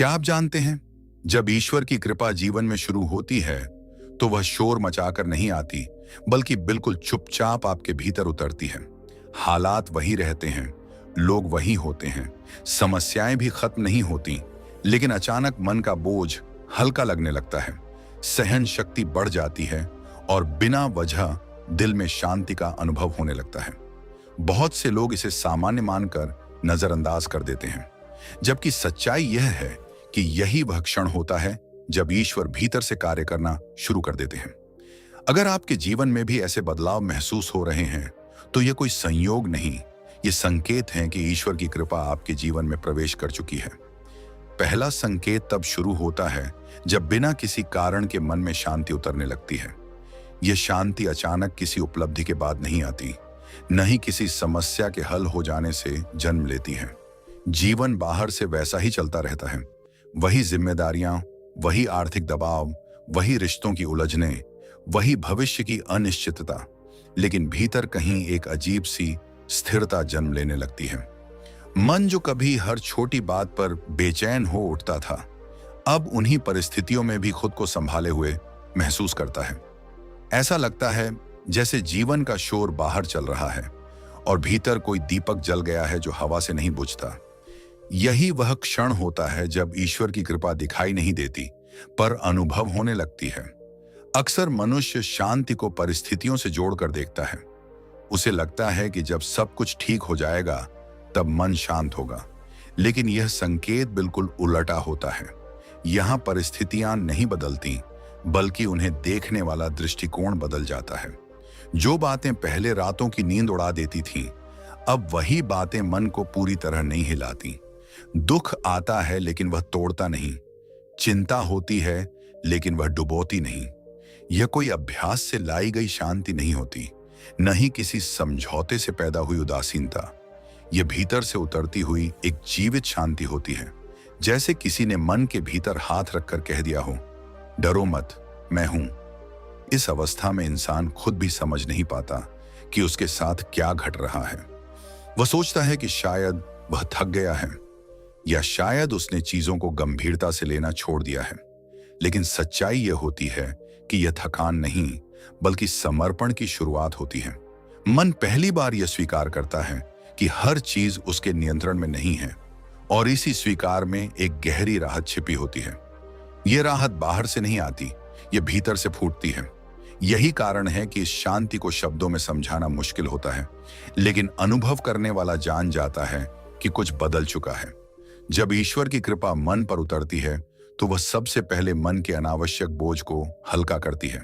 क्या आप जानते हैं, जब ईश्वर की कृपा जीवन में शुरू होती है तो वह शोर मचाकर नहीं आती, बल्कि बिल्कुल चुपचाप आपके भीतर उतरती है। हालात वही रहते हैं, लोग वही होते हैं, समस्याएं भी खत्म नहीं होती, लेकिन अचानक मन का बोझ हल्का लगने लगता है, सहन शक्ति बढ़ जाती है और बिना वजह दिल में शांति का अनुभव होने लगता है। बहुत से लोग इसे सामान्य मानकर नजरअंदाज कर देते हैं, जबकि सच्चाई यह है कि यही वह क्षण होता है जब ईश्वर भीतर से कार्य करना शुरू कर देते हैं। अगर आपके जीवन में भी ऐसे बदलाव महसूस हो रहे हैं, तो यह कोई संयोग नहीं, ये संकेत हैं कि ईश्वर की कृपा आपके जीवन में प्रवेश कर चुकी है। पहला संकेत तब शुरू होता है जब बिना किसी कारण के मन में शांति उतरने लगती है। यह शांति अचानक किसी उपलब्धि के बाद नहीं आती, न ही किसी समस्या के हल हो जाने से जन्म लेती है। जीवन बाहर से वैसा ही चलता रहता है, वही जिम्मेदारियां, वही आर्थिक दबाव, वही रिश्तों की उलझनें, वही भविष्य की अनिश्चितता, लेकिन भीतर कहीं एक अजीब सी स्थिरता जन्म लेने लगती है। मन जो कभी हर छोटी बात पर बेचैन हो उठता था, अब उन्हीं परिस्थितियों में भी खुद को संभाले हुए महसूस करता है। ऐसा लगता है जैसे जीवन का शोर बाहर चल रहा है और भीतर कोई दीपक जल गया है जो हवा से नहीं बुझता। यही वह क्षण होता है जब ईश्वर की कृपा दिखाई नहीं देती, पर अनुभव होने लगती है। अक्सर मनुष्य शांति को परिस्थितियों से जोड़कर देखता है। उसे लगता है कि जब सब कुछ ठीक हो जाएगा तब मन शांत होगा, लेकिन यह संकेत बिल्कुल उलटा होता है। यहाँ परिस्थितियां नहीं बदलती, बल्कि उन्हें देखने वाला दृष्टिकोण बदल जाता है। जो बातें पहले रातों की नींद उड़ा देती थीं, अब वही बातें मन को पूरी तरह नहीं हिलाती। दुख आता है लेकिन वह तोड़ता नहीं, चिंता होती है लेकिन वह डुबोती नहीं। यह कोई अभ्यास से लाई गई शांति नहीं होती, न ही किसी समझौते से पैदा हुई उदासीनता। यह भीतर से उतरती हुई एक जीवित शांति होती है, जैसे किसी ने मन के भीतर हाथ रखकर कह दिया हो, डरो मत, मैं हूं। इस अवस्था में इंसान खुद भी समझ नहीं पाता कि उसके साथ क्या घट रहा है। वह सोचता है कि शायद वह थक गया है, या शायद उसने चीजों को गंभीरता से लेना छोड़ दिया है। लेकिन सच्चाई यह होती है कि यह थकान नहीं, बल्कि समर्पण की शुरुआत होती है। मन पहली बार यह स्वीकार करता है कि हर चीज उसके नियंत्रण में नहीं है, और इसी स्वीकार में एक गहरी राहत छिपी होती है। यह राहत बाहर से नहीं आती, यह भीतर से फूटती है। यही कारण है कि इस शांति को शब्दों में समझाना मुश्किल होता है, लेकिन अनुभव करने वाला जान जाता है कि कुछ बदल चुका है। जब ईश्वर की कृपा मन पर उतरती है, तो वह सबसे पहले मन के अनावश्यक बोझ को हल्का करती है।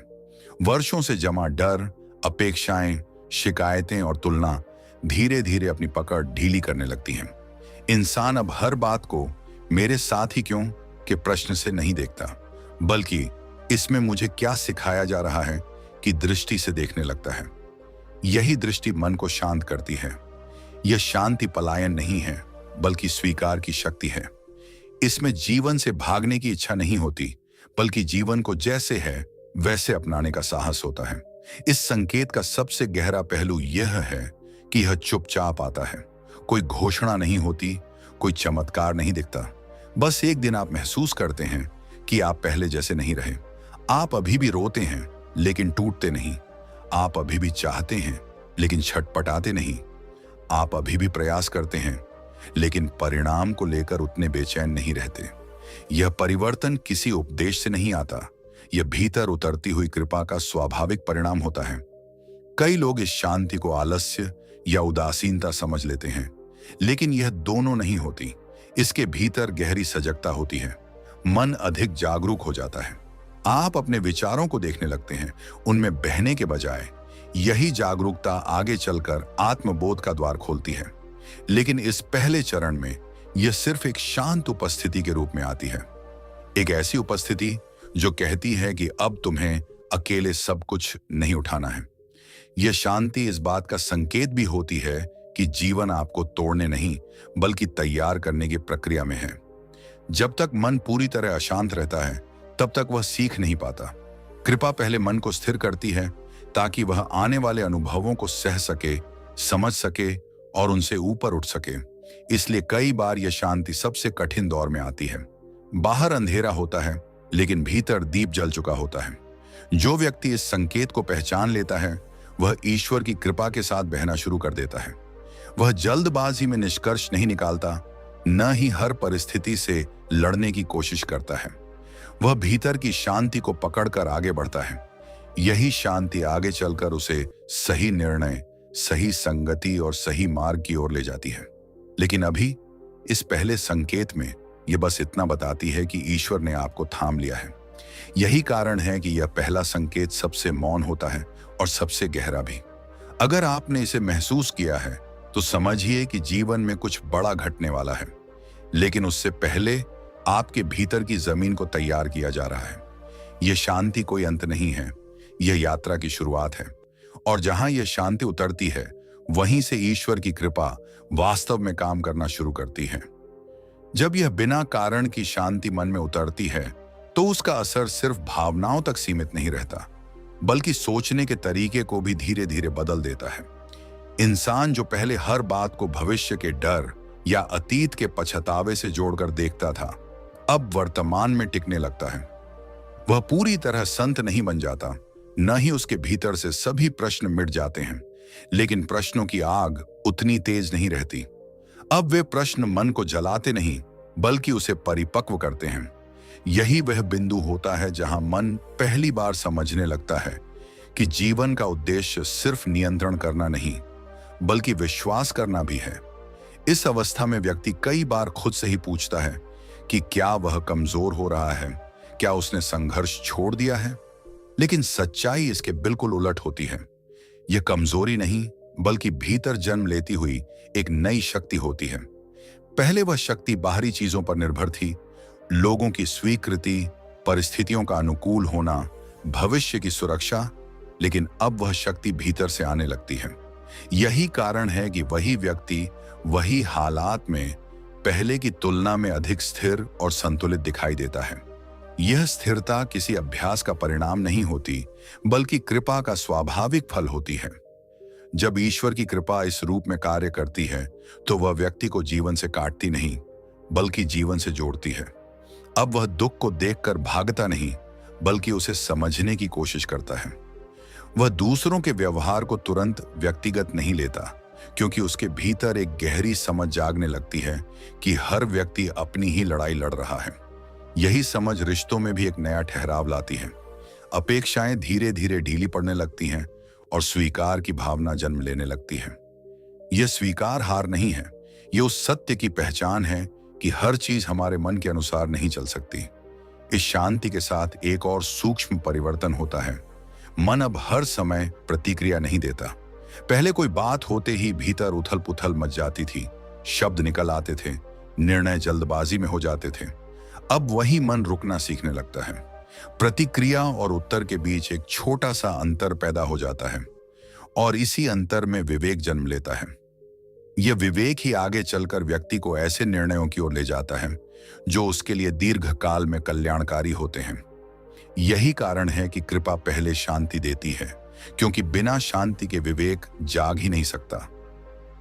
वर्षों से जमा डर, अपेक्षाएं, शिकायतें और तुलना धीरे धीरे अपनी पकड़ ढीली करने लगती हैं। इंसान अब हर बात को मेरे साथ ही क्यों के प्रश्न से नहीं देखता, बल्कि इसमें मुझे क्या सिखाया जा रहा है कि दृष्टि से देखने लगता है। यही दृष्टि मन को शांत करती है। यह शांति पलायन नहीं है, बल्कि स्वीकार की शक्ति है। इसमें जीवन से भागने की इच्छा नहीं होती, बल्कि जीवन को जैसे है वैसे अपनाने का साहस होता है। इस संकेत का सबसे गहरा पहलू यह है कि यह चुपचाप आता है। कोई घोषणा नहीं होती, कोई चमत्कार नहीं दिखता। बस एक दिन आप महसूस करते हैं कि आप पहले जैसे नहीं रहे। आप अभी भी रोते हैं, लेकिन टूटते नहीं। आप अभी भी चाहते हैं, लेकिन छटपटाते नहीं। आप अभी भी प्रयास करते हैं, लेकिन परिणाम को लेकर उतने बेचैन नहीं रहते। यह परिवर्तन किसी उपदेश से नहीं आता, यह भीतर उतरती हुई कृपा का स्वाभाविक परिणाम होता है। कई लोग इस शांति को आलस्य या उदासीनता समझ लेते हैं, लेकिन यह दोनों नहीं होती। इसके भीतर गहरी सजगता होती है। मन अधिक जागरूक हो जाता है। आप अपने विचारों को देखने लगते हैं, उनमें बहने के बजाय। यही जागरूकता आगे चलकर आत्मबोध का द्वार खोलती है। लेकिन इस पहले चरण में यह सिर्फ एक शांत उपस्थिति के रूप में आती है। एक ऐसी उपस्थिति जो कहती है कि अब तुम्हें अकेले सब कुछ नहीं उठाना है। यह शांति इस बात का संकेत भी होती है कि जीवन आपको तोड़ने नहीं, बल्कि तैयार करने की प्रक्रिया में है। जब तक मन पूरी तरह अशांत रहता है, तब तक वह सीख नहीं पाता। कृपा पहले मन को स्थिर करती है, ताकि वह आने वाले अनुभवों को सह सके, समझ सके और उनसे ऊपर उठ सके। इसलिए कई बार यह शांति सबसे कठिन दौर में आती है, बाहर अंधेरा होता है लेकिन भीतर दीप जल चुका होता है। जो व्यक्ति इस संकेत को पहचान लेता है वह ईश्वर की कृपा के साथ बहना शुरू कर देता है। वह जल्दबाजी में निष्कर्ष नहीं निकालता, न ही हर परिस्थिति से लड़ने की कोशिश करता है। वह भीतर की शांति को पकड़कर आगे बढ़ता है। यही शांति आगे चलकर उसे सही निर्णय, सही संगति और सही मार्ग की ओर ले जाती है। लेकिन अभी इस पहले संकेत में यह बस इतना बताती है कि ईश्वर ने आपको थाम लिया है। यही कारण है कि यह पहला संकेत सबसे मौन होता है और सबसे गहरा भी। अगर आपने इसे महसूस किया है तो समझिए कि जीवन में कुछ बड़ा घटने वाला है, लेकिन उससे पहले आपके भीतर की जमीन को तैयार किया जा रहा है। यह शांति कोई अंत नहीं है, यह यात्रा की शुरुआत है। और जहां यह शांति उतरती है वहीं से ईश्वर की कृपा वास्तव में काम करना शुरू करती है। जब यह बिना कारण की शांति मन में उतरती है तो उसका असर सिर्फ भावनाओं तक सीमित नहीं रहता, बल्कि सोचने के तरीके को भी धीरे धीरे बदल देता है। इंसान जो पहले हर बात को भविष्य के डर या अतीत के पछतावे से जोड़कर देखता था, अब वर्तमान में टिकने लगता है। वह पूरी तरह संत नहीं बन जाता, न ही उसके भीतर से सभी प्रश्न मिट जाते हैं, लेकिन प्रश्नों की आग उतनी तेज नहीं रहती। अब वे प्रश्न मन को जलाते नहीं, बल्कि उसे परिपक्व करते हैं। यही वह बिंदु होता है जहां मन पहली बार समझने लगता है कि जीवन का उद्देश्य सिर्फ नियंत्रण करना नहीं, बल्कि विश्वास करना भी है। इस अवस्था में व्यक्ति कई बार खुद से ही पूछता है कि क्या वह कमजोर हो रहा है, क्या उसने संघर्ष छोड़ दिया है। लेकिन सच्चाई इसके बिल्कुल उलट होती है। यह कमजोरी नहीं, बल्कि भीतर जन्म लेती हुई एक नई शक्ति होती है। पहले वह शक्ति बाहरी चीजों पर निर्भर थी, लोगों की स्वीकृति, परिस्थितियों का अनुकूल होना, भविष्य की सुरक्षा, लेकिन अब वह शक्ति भीतर से आने लगती है। यही कारण है कि वही व्यक्ति वही हालात में पहले की तुलना में अधिक स्थिर और संतुलित दिखाई देता है। यह स्थिरता किसी अभ्यास का परिणाम नहीं होती, बल्कि कृपा का स्वाभाविक फल होती है। जब ईश्वर की कृपा इस रूप में कार्य करती है तो वह व्यक्ति को जीवन से काटती नहीं, बल्कि जीवन से जोड़ती है। अब वह दुख को देखकर भागता नहीं, बल्कि उसे समझने की कोशिश करता है। वह दूसरों के व्यवहार को तुरंत व्यक्तिगत नहीं लेता, क्योंकि उसके भीतर एक गहरी समझ जागने लगती है कि हर व्यक्ति अपनी ही लड़ाई लड़ रहा है। यही समझ रिश्तों में भी एक नया ठहराव लाती है। अपेक्षाएं धीरे धीरे ढीली पड़ने लगती हैं और स्वीकार की भावना जन्म लेने लगती है। यह स्वीकार हार नहीं है, यह उस सत्य की पहचान है कि हर चीज हमारे मन के अनुसार नहीं चल सकती। इस शांति के साथ एक और सूक्ष्म परिवर्तन होता है। मन अब हर समय प्रतिक्रिया नहीं देता। पहले कोई बात होते ही भीतर उथल पुथल मच जाती थी, शब्द निकल आते थे, निर्णय जल्दबाजी में हो जाते थे। अब वही मन रुकना सीखने लगता है। प्रतिक्रिया और उत्तर के बीच एक छोटा सा अंतर पैदा हो जाता है और इसी अंतर में विवेक जन्म लेता है। यह विवेक ही आगे चलकर व्यक्ति को ऐसे निर्णयों की ओर ले जाता है जो उसके लिए दीर्घकाल में कल्याणकारी होते हैं। यही कारण है कि कृपा पहले शांति देती है, क्योंकि बिना शांति के विवेक जाग ही नहीं सकता।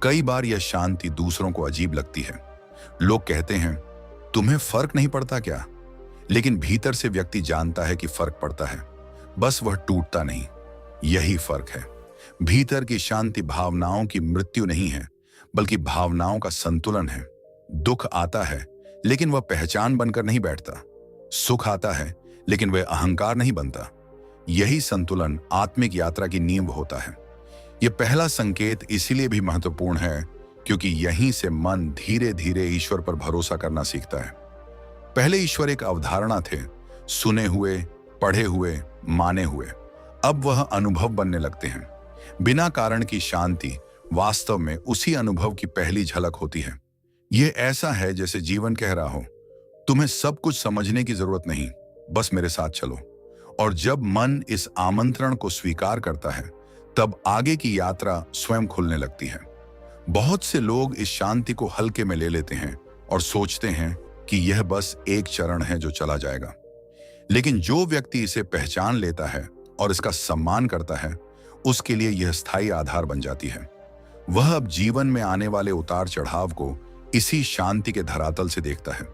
कई बार यह शांति दूसरों को अजीब लगती है। लोग कहते हैं, तुम्हें फर्क नहीं पड़ता क्या? लेकिन भीतर से व्यक्ति जानता है कि फर्क पड़ता है, बस वह टूटता नहीं। यही फर्क है। भीतर की शांति भावनाओं की मृत्यु नहीं है, बल्कि भावनाओं का संतुलन है। दुख आता है, लेकिन वह पहचान बनकर नहीं बैठता। सुख आता है, लेकिन वह अहंकार नहीं बनता। यही संतुलन आत्मिक यात्रा की नींव होता है। यह पहला संकेत इसीलिए भी महत्वपूर्ण है, क्योंकि यहीं से मन धीरे धीरे ईश्वर पर भरोसा करना सीखता है। पहले ईश्वर एक अवधारणा थे, सुने हुए, पढ़े हुए, माने हुए। अब वह अनुभव बनने लगते हैं। बिना कारण की शांति वास्तव में उसी अनुभव की पहली झलक होती है। यह ऐसा है जैसे जीवन कह रहा हो, तुम्हें सब कुछ समझने की जरूरत नहीं, बस मेरे साथ चलो। और जब मन इस आमंत्रण को स्वीकार करता है, तब आगे की यात्रा स्वयं खुलने लगती है। बहुत से लोग इस शांति को हल्के में ले लेते हैं और सोचते हैं कि यह बस एक चरण है जो चला जाएगा। लेकिन जो व्यक्ति इसे पहचान लेता है और इसका सम्मान करता है, उसके लिए यह स्थायी आधार बन जाती है। वह अब जीवन में आने वाले उतार चढ़ाव को इसी शांति के धरातल से देखता है।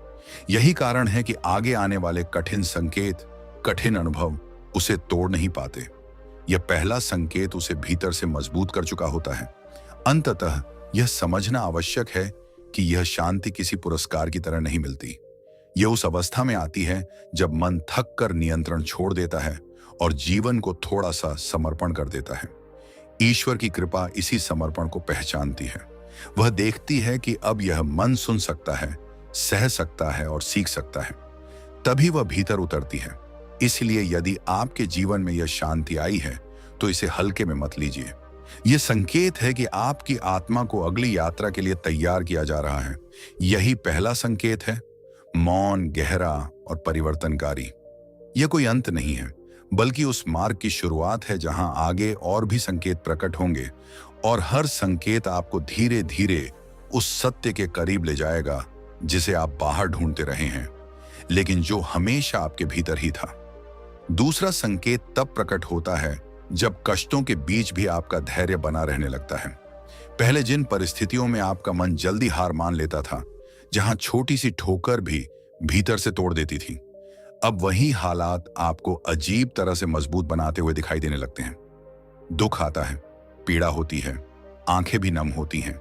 यही कारण है कि आगे आने वाले कठिन संकेत, कठिन अनुभव उसे तोड़ नहीं पाते। यह पहला संकेत उसे भीतर से मजबूत कर चुका होता है। अंततः यह समझना आवश्यक है कि यह शांति किसी पुरस्कार की तरह नहीं मिलती। यह उस अवस्था में आती है जब मन थक कर नियंत्रण छोड़ देता है और जीवन को थोड़ा सा समर्पण कर देता है। ईश्वर की कृपा इसी समर्पण को पहचानती है। वह देखती है कि अब यह मन सुन सकता है, सह सकता है और सीख सकता है। तभी वह भीतर उतरती है। इसलिए यदि आपके जीवन में यह शांति आई है तो इसे हल्के में मत लीजिए। यह संकेत है कि आपकी आत्मा को अगली यात्रा के लिए तैयार किया जा रहा है। यही पहला संकेत है, मौन, गहरा और परिवर्तनकारी। यह कोई अंत नहीं है, बल्कि उस मार्ग की शुरुआत है जहां आगे और भी संकेत प्रकट होंगे और हर संकेत आपको धीरे धीरे उस सत्य के करीब ले जाएगा जिसे आप बाहर ढूंढते रहे हैं, लेकिन जो हमेशा आपके भीतर ही था। दूसरा संकेत तब प्रकट होता है जब कष्टों के बीच भी आपका धैर्य बना रहने लगता है। पहले जिन परिस्थितियों में आपका मन जल्दी हार मान लेता था, जहां छोटी सी ठोकर भी भीतर से तोड़ देती थी, अब वही हालात आपको अजीब तरह से मजबूत बनाते हुए दिखाई देने लगते हैं। दुख आता है, पीड़ा होती है, आंखें भी नम होती हैं,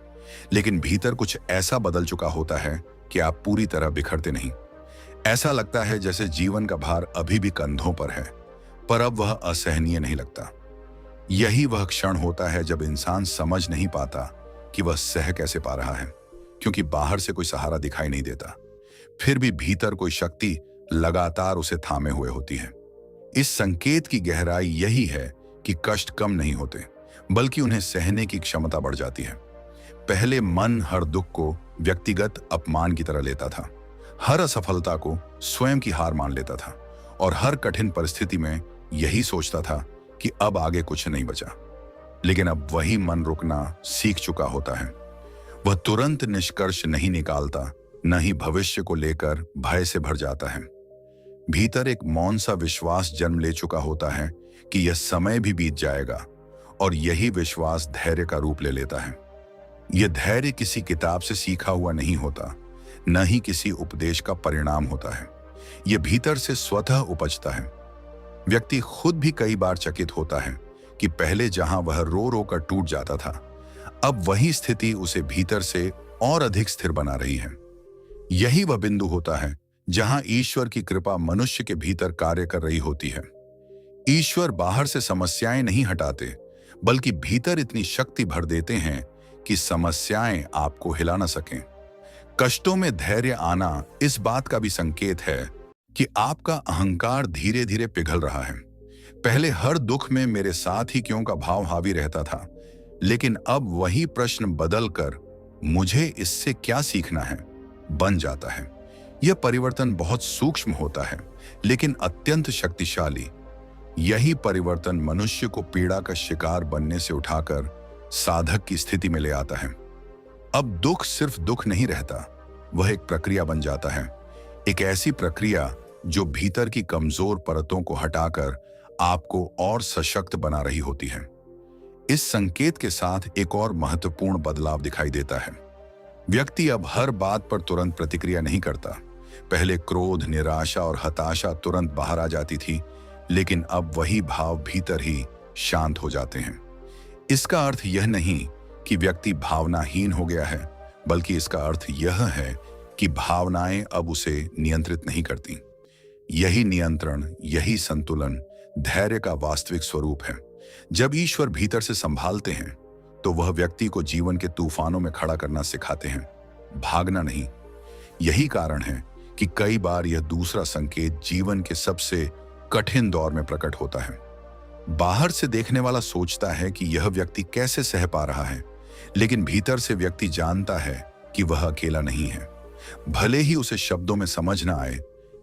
लेकिन भीतर कुछ ऐसा बदल चुका होता है कि आप पूरी तरह बिखरते नहीं। ऐसा लगता है जैसे जीवन का भार अभी भी कंधों पर है, पर अब वह असहनीय नहीं लगता। यही वह क्षण होता है जब इंसान समझ नहीं पाता कि वह सह कैसे पा रहा है, क्योंकि बाहर से कोई सहारा दिखाई नहीं देता। फिर भी भीतर कोई शक्ति लगातार उसे थामे हुए होती है। इस संकेत की गहराई यही है कि कष्ट कम नहीं होते, बल्कि उन्हें सहने की क्षमता बढ़ जाती है। पहले मन हर दुख को व्यक्तिगत अपमान की तरह लेता था, हर असफलता को स्वयं की हार मान लेता था और हर कठिन परिस्थिति में यही सोचता था कि अब आगे कुछ नहीं बचा। लेकिन अब वही मन रुकना सीख चुका होता है। वह तुरंत निष्कर्ष नहीं निकालता, न ही भविष्य को लेकर भय से भर जाता है। भीतर एक मौन सा विश्वास जन्म ले चुका होता है कि यह समय भी बीत जाएगा, और यही विश्वास धैर्य का रूप ले लेता है। यह धैर्य किसी किताब से सीखा हुआ नहीं होता, न ही किसी उपदेश का परिणाम होता है। यह भीतर से स्वतः उपजता है। व्यक्ति खुद भी कई बार चकित होता है कि पहले जहां वह रो रो कर टूट जाता था, अब वही स्थिति उसे भीतर से और अधिक स्थिर बना रही है। यही वह बिंदु होता है जहां ईश्वर की कृपा मनुष्य के भीतर कार्य कर रही होती है। ईश्वर बाहर से समस्याएं नहीं हटाते, बल्कि भीतर इतनी शक्ति भर देते हैं कि समस्याएं आपको हिला न सकें। कष्टों में धैर्य आना इस बात का भी संकेत है कि आपका अहंकार धीरे धीरे पिघल रहा है। पहले हर दुख में मेरे साथ ही क्यों का भाव हावी रहता था, लेकिन अब वही प्रश्न बदलकर मुझे इससे क्या सीखना है बन जाता है। यह परिवर्तन बहुत सूक्ष्म होता है, लेकिन अत्यंत शक्तिशाली। यही परिवर्तन मनुष्य को पीड़ा का शिकार बनने से उठाकर साधक की स्थिति में ले आता है। अब दुख सिर्फ दुख नहीं रहता, वह एक प्रक्रिया बन जाता है। एक ऐसी प्रक्रिया जो भीतर की कमजोर परतों को हटाकर आपको और सशक्त बना रही होती है। इस संकेत के साथ एक और महत्वपूर्ण बदलाव दिखाई देता है। व्यक्ति अब हर बात पर तुरंत प्रतिक्रिया नहीं करता। पहले क्रोध, निराशा और हताशा तुरंत बाहर आ जाती थी, लेकिन अब वही भाव भीतर ही शांत हो जाते हैं। इसका अर्थ यह नहीं कि व्यक्ति भावनाहीन हो गया है, बल्कि इसका अर्थ यह है कि भावनाएं अब उसे नियंत्रित नहीं करती। यही नियंत्रण, यही संतुलन धैर्य का वास्तविक स्वरूप है। जब ईश्वर भीतर से संभालते हैं तो वह व्यक्ति को जीवन के तूफानों में खड़ा करना सिखाते हैं, भागना नहीं। यही कारण है कि कई बार यह दूसरा संकेत जीवन के सबसे कठिन दौर में प्रकट होता है। बाहर से देखने वाला सोचता है कि यह व्यक्ति कैसे सह पा रहा है, लेकिन भीतर से व्यक्ति जानता है कि वह अकेला नहीं है। भले ही उसे शब्दों में समझ ना आए,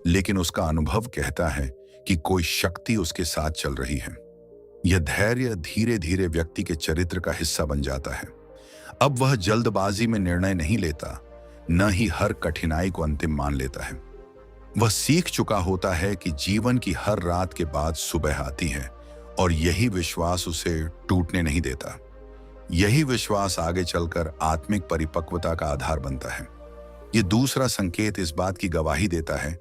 लेकिन उसका अनुभव कहता है कि कोई शक्ति उसके साथ चल रही है। यह धैर्य धीरे धीरे व्यक्ति के चरित्र का हिस्सा बन जाता है। अब वह जल्दबाजी में निर्णय नहीं लेता, न ही हर कठिनाई को अंतिम मान लेता है। वह सीख चुका होता है कि जीवन की हर रात के बाद सुबह आती है, और यही विश्वास उसे टूटने नहीं देता। यही विश्वास आगे चलकर आत्मिक परिपक्वता का आधार बनता है। ये दूसरा संकेत इस बात की गवाही देता है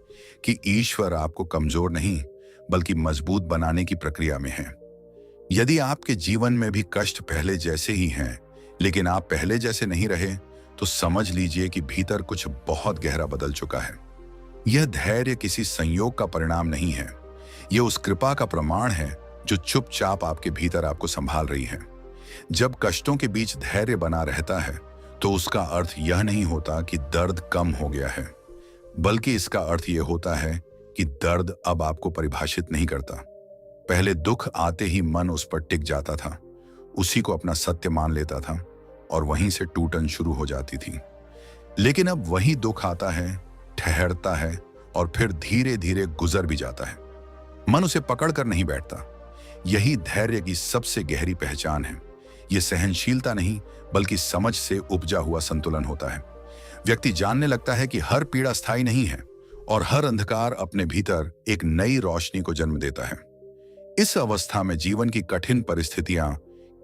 कि ईश्वर आपको कमजोर नहीं बल्कि मजबूत बनाने की प्रक्रिया में है। यदि आपके जीवन में भी कष्ट पहले जैसे ही हैं, लेकिन आप पहले जैसे नहीं रहे, तो समझ लीजिए कि भीतर कुछ बहुत गहरा बदल चुका है। यह धैर्य किसी संयोग का परिणाम नहीं है, यह उस कृपा का प्रमाण है जो चुपचाप आपके भीतर आपको संभाल रही है। जब कष्टों के बीच धैर्य बना रहता है, तो उसका अर्थ यह नहीं होता कि दर्द कम हो गया है, बल्कि इसका अर्थ यह होता है कि दर्द अब आपको परिभाषित नहीं करता। पहले दुख आते ही मन उस पर टिक जाता था, उसी को अपना सत्य मान लेता था और वहीं से टूटन शुरू हो जाती थी। लेकिन अब वही दुख आता है, ठहरता है और फिर धीरे धीरे गुजर भी जाता है। मन उसे पकड़ कर नहीं बैठता। यही धैर्य की सबसे गहरी पहचान है। यह सहनशीलता नहीं बल्कि समझ से उपजा हुआ संतुलन होता है। व्यक्ति जानने लगता है कि हर पीड़ा स्थायी नहीं है और हर अंधकार अपने भीतर एक नई रोशनी को जन्म देता है। इस अवस्था में जीवन की कठिन परिस्थितियां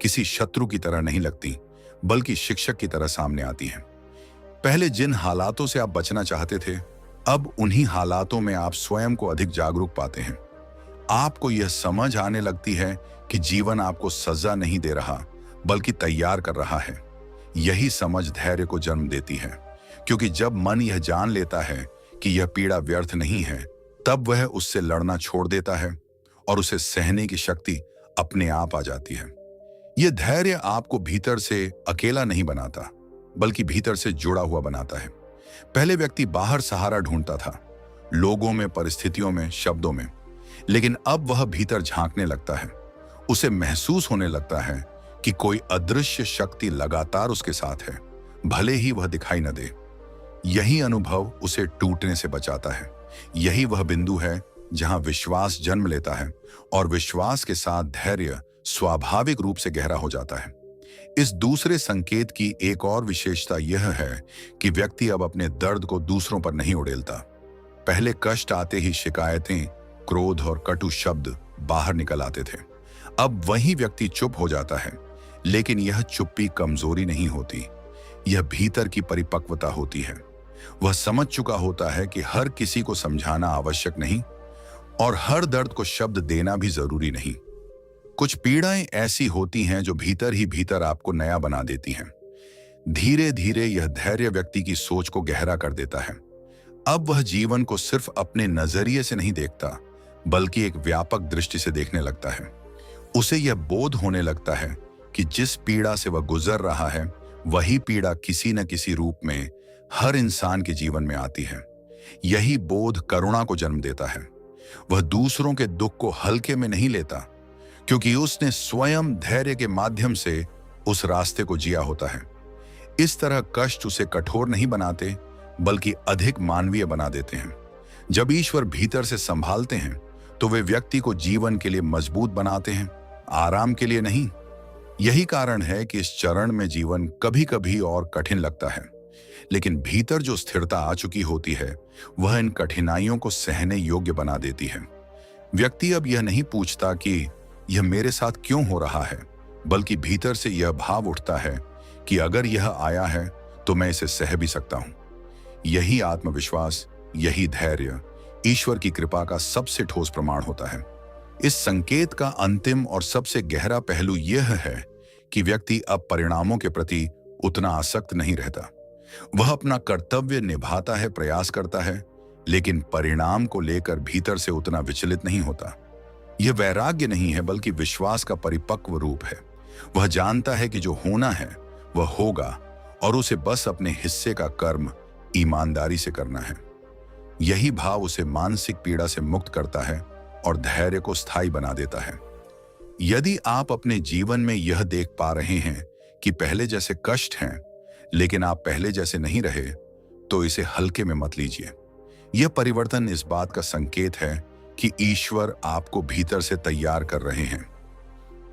किसी शत्रु की तरह नहीं लगती, बल्कि शिक्षक की तरह सामने आती हैं। पहले जिन हालातों से आप बचना चाहते थे, अब उन्हीं हालातों में आप स्वयं को अधिक जागरूक पाते हैं। आपको यह समझ आने लगती है कि जीवन आपको सजा नहीं दे रहा बल्कि तैयार कर रहा है। यही समझ धैर्य को जन्म देती है, क्योंकि जब मन यह जान लेता है कि यह पीड़ा व्यर्थ नहीं है, तब वह उससे लड़ना छोड़ देता है और उसे सहने की शक्ति अपने आप आ जाती है। यह धैर्य आपको भीतर से अकेला नहीं बनाता, बल्कि भीतर से जुड़ा हुआ बनाता है। पहले व्यक्ति बाहर सहारा ढूंढता था, लोगों में, परिस्थितियों में, शब्दों में, लेकिन अब वह भीतर झांकने लगता है। उसे महसूस होने लगता है कि कोई अदृश्य शक्ति लगातार उसके साथ है, भले ही वह दिखाई न दे। यही अनुभव उसे टूटने से बचाता है। यही वह बिंदु है जहां विश्वास जन्म लेता है और विश्वास के साथ धैर्य स्वाभाविक रूप से गहरा हो जाता है। इस दूसरे संकेत की एक और विशेषता यह है कि व्यक्ति अब अपने दर्द को दूसरों पर नहीं उड़ेलता। पहले कष्ट आते ही शिकायतें, क्रोध और कटु शब्द बाहर निकल आते थे। अब वही व्यक्ति चुप हो जाता है, लेकिन यह चुप्पी कमजोरी नहीं होती, यह भीतर की परिपक्वता होती है। वह समझ चुका होता है कि हर किसी को समझाना आवश्यक नहीं और हर दर्द को शब्द देना भी जरूरी नहीं। कुछ पीड़ाएं ऐसी होती हैं जो भीतर ही भीतर आपको नया बना देती हैं। धीरे धीरे यह धैर्य व्यक्ति की सोच को गहरा कर देता है। अब वह जीवन को सिर्फ अपने नजरिए से नहीं देखता, बल्कि एक व्यापक दृष्टि से देखने लगता है। उसे यह बोध होने लगता है कि जिस पीड़ा से वह गुजर रहा है, वही पीड़ा किसी न किसी रूप में हर इंसान के जीवन में आती है। यही बोध करुणा को जन्म देता है। वह दूसरों के दुख को हल्के में नहीं लेता, क्योंकि उसने स्वयं धैर्य के माध्यम से उस रास्ते को जिया होता है। इस तरह कष्ट उसे कठोर नहीं बनाते, बल्कि अधिक मानवीय बना देते हैं। जब ईश्वर भीतर से संभालते हैं, तो वे व्यक्ति को जीवन के लिए मजबूत बनाते हैं, आराम के लिए नहीं। यही कारण है कि इस चरण में जीवन कभी कभी और कठिन लगता है, लेकिन भीतर जो स्थिरता आ चुकी होती है, वह इन कठिनाइयों को सहने योग्य बना देती है। व्यक्ति अब यह नहीं पूछता कि यह मेरे साथ क्यों हो रहा है, बल्कि भीतर से यह भाव उठता है कि अगर यह आया है तो मैं इसे सह भी सकता हूं। यही आत्मविश्वास, यही धैर्य ईश्वर की कृपा का सबसे ठोस प्रमाण होता है। इस संकेत का अंतिम और सबसे गहरा पहलू यह है कि व्यक्ति अब परिणामों के प्रति उतना आसक्त नहीं रहता। वह अपना कर्तव्य निभाता है, प्रयास करता है, लेकिन परिणाम को लेकर भीतर से उतना विचलित नहीं होता। यह वैराग्य नहीं है, बल्कि विश्वास का परिपक्व रूप है। वह जानता है कि जो होना है वह होगा और उसे बस अपने हिस्से का कर्म ईमानदारी से करना है। यही भाव उसे मानसिक पीड़ा से मुक्त करता है और धैर्य को स्थायी बना देता है। यदि आप अपने जीवन में यह देख पा रहे हैं कि पहले जैसे कष्ट हैं, लेकिन आप पहले जैसे नहीं रहे, तो इसे हल्के में मत लीजिए। यह परिवर्तन इस बात का संकेत है कि ईश्वर आपको भीतर से तैयार कर रहे हैं।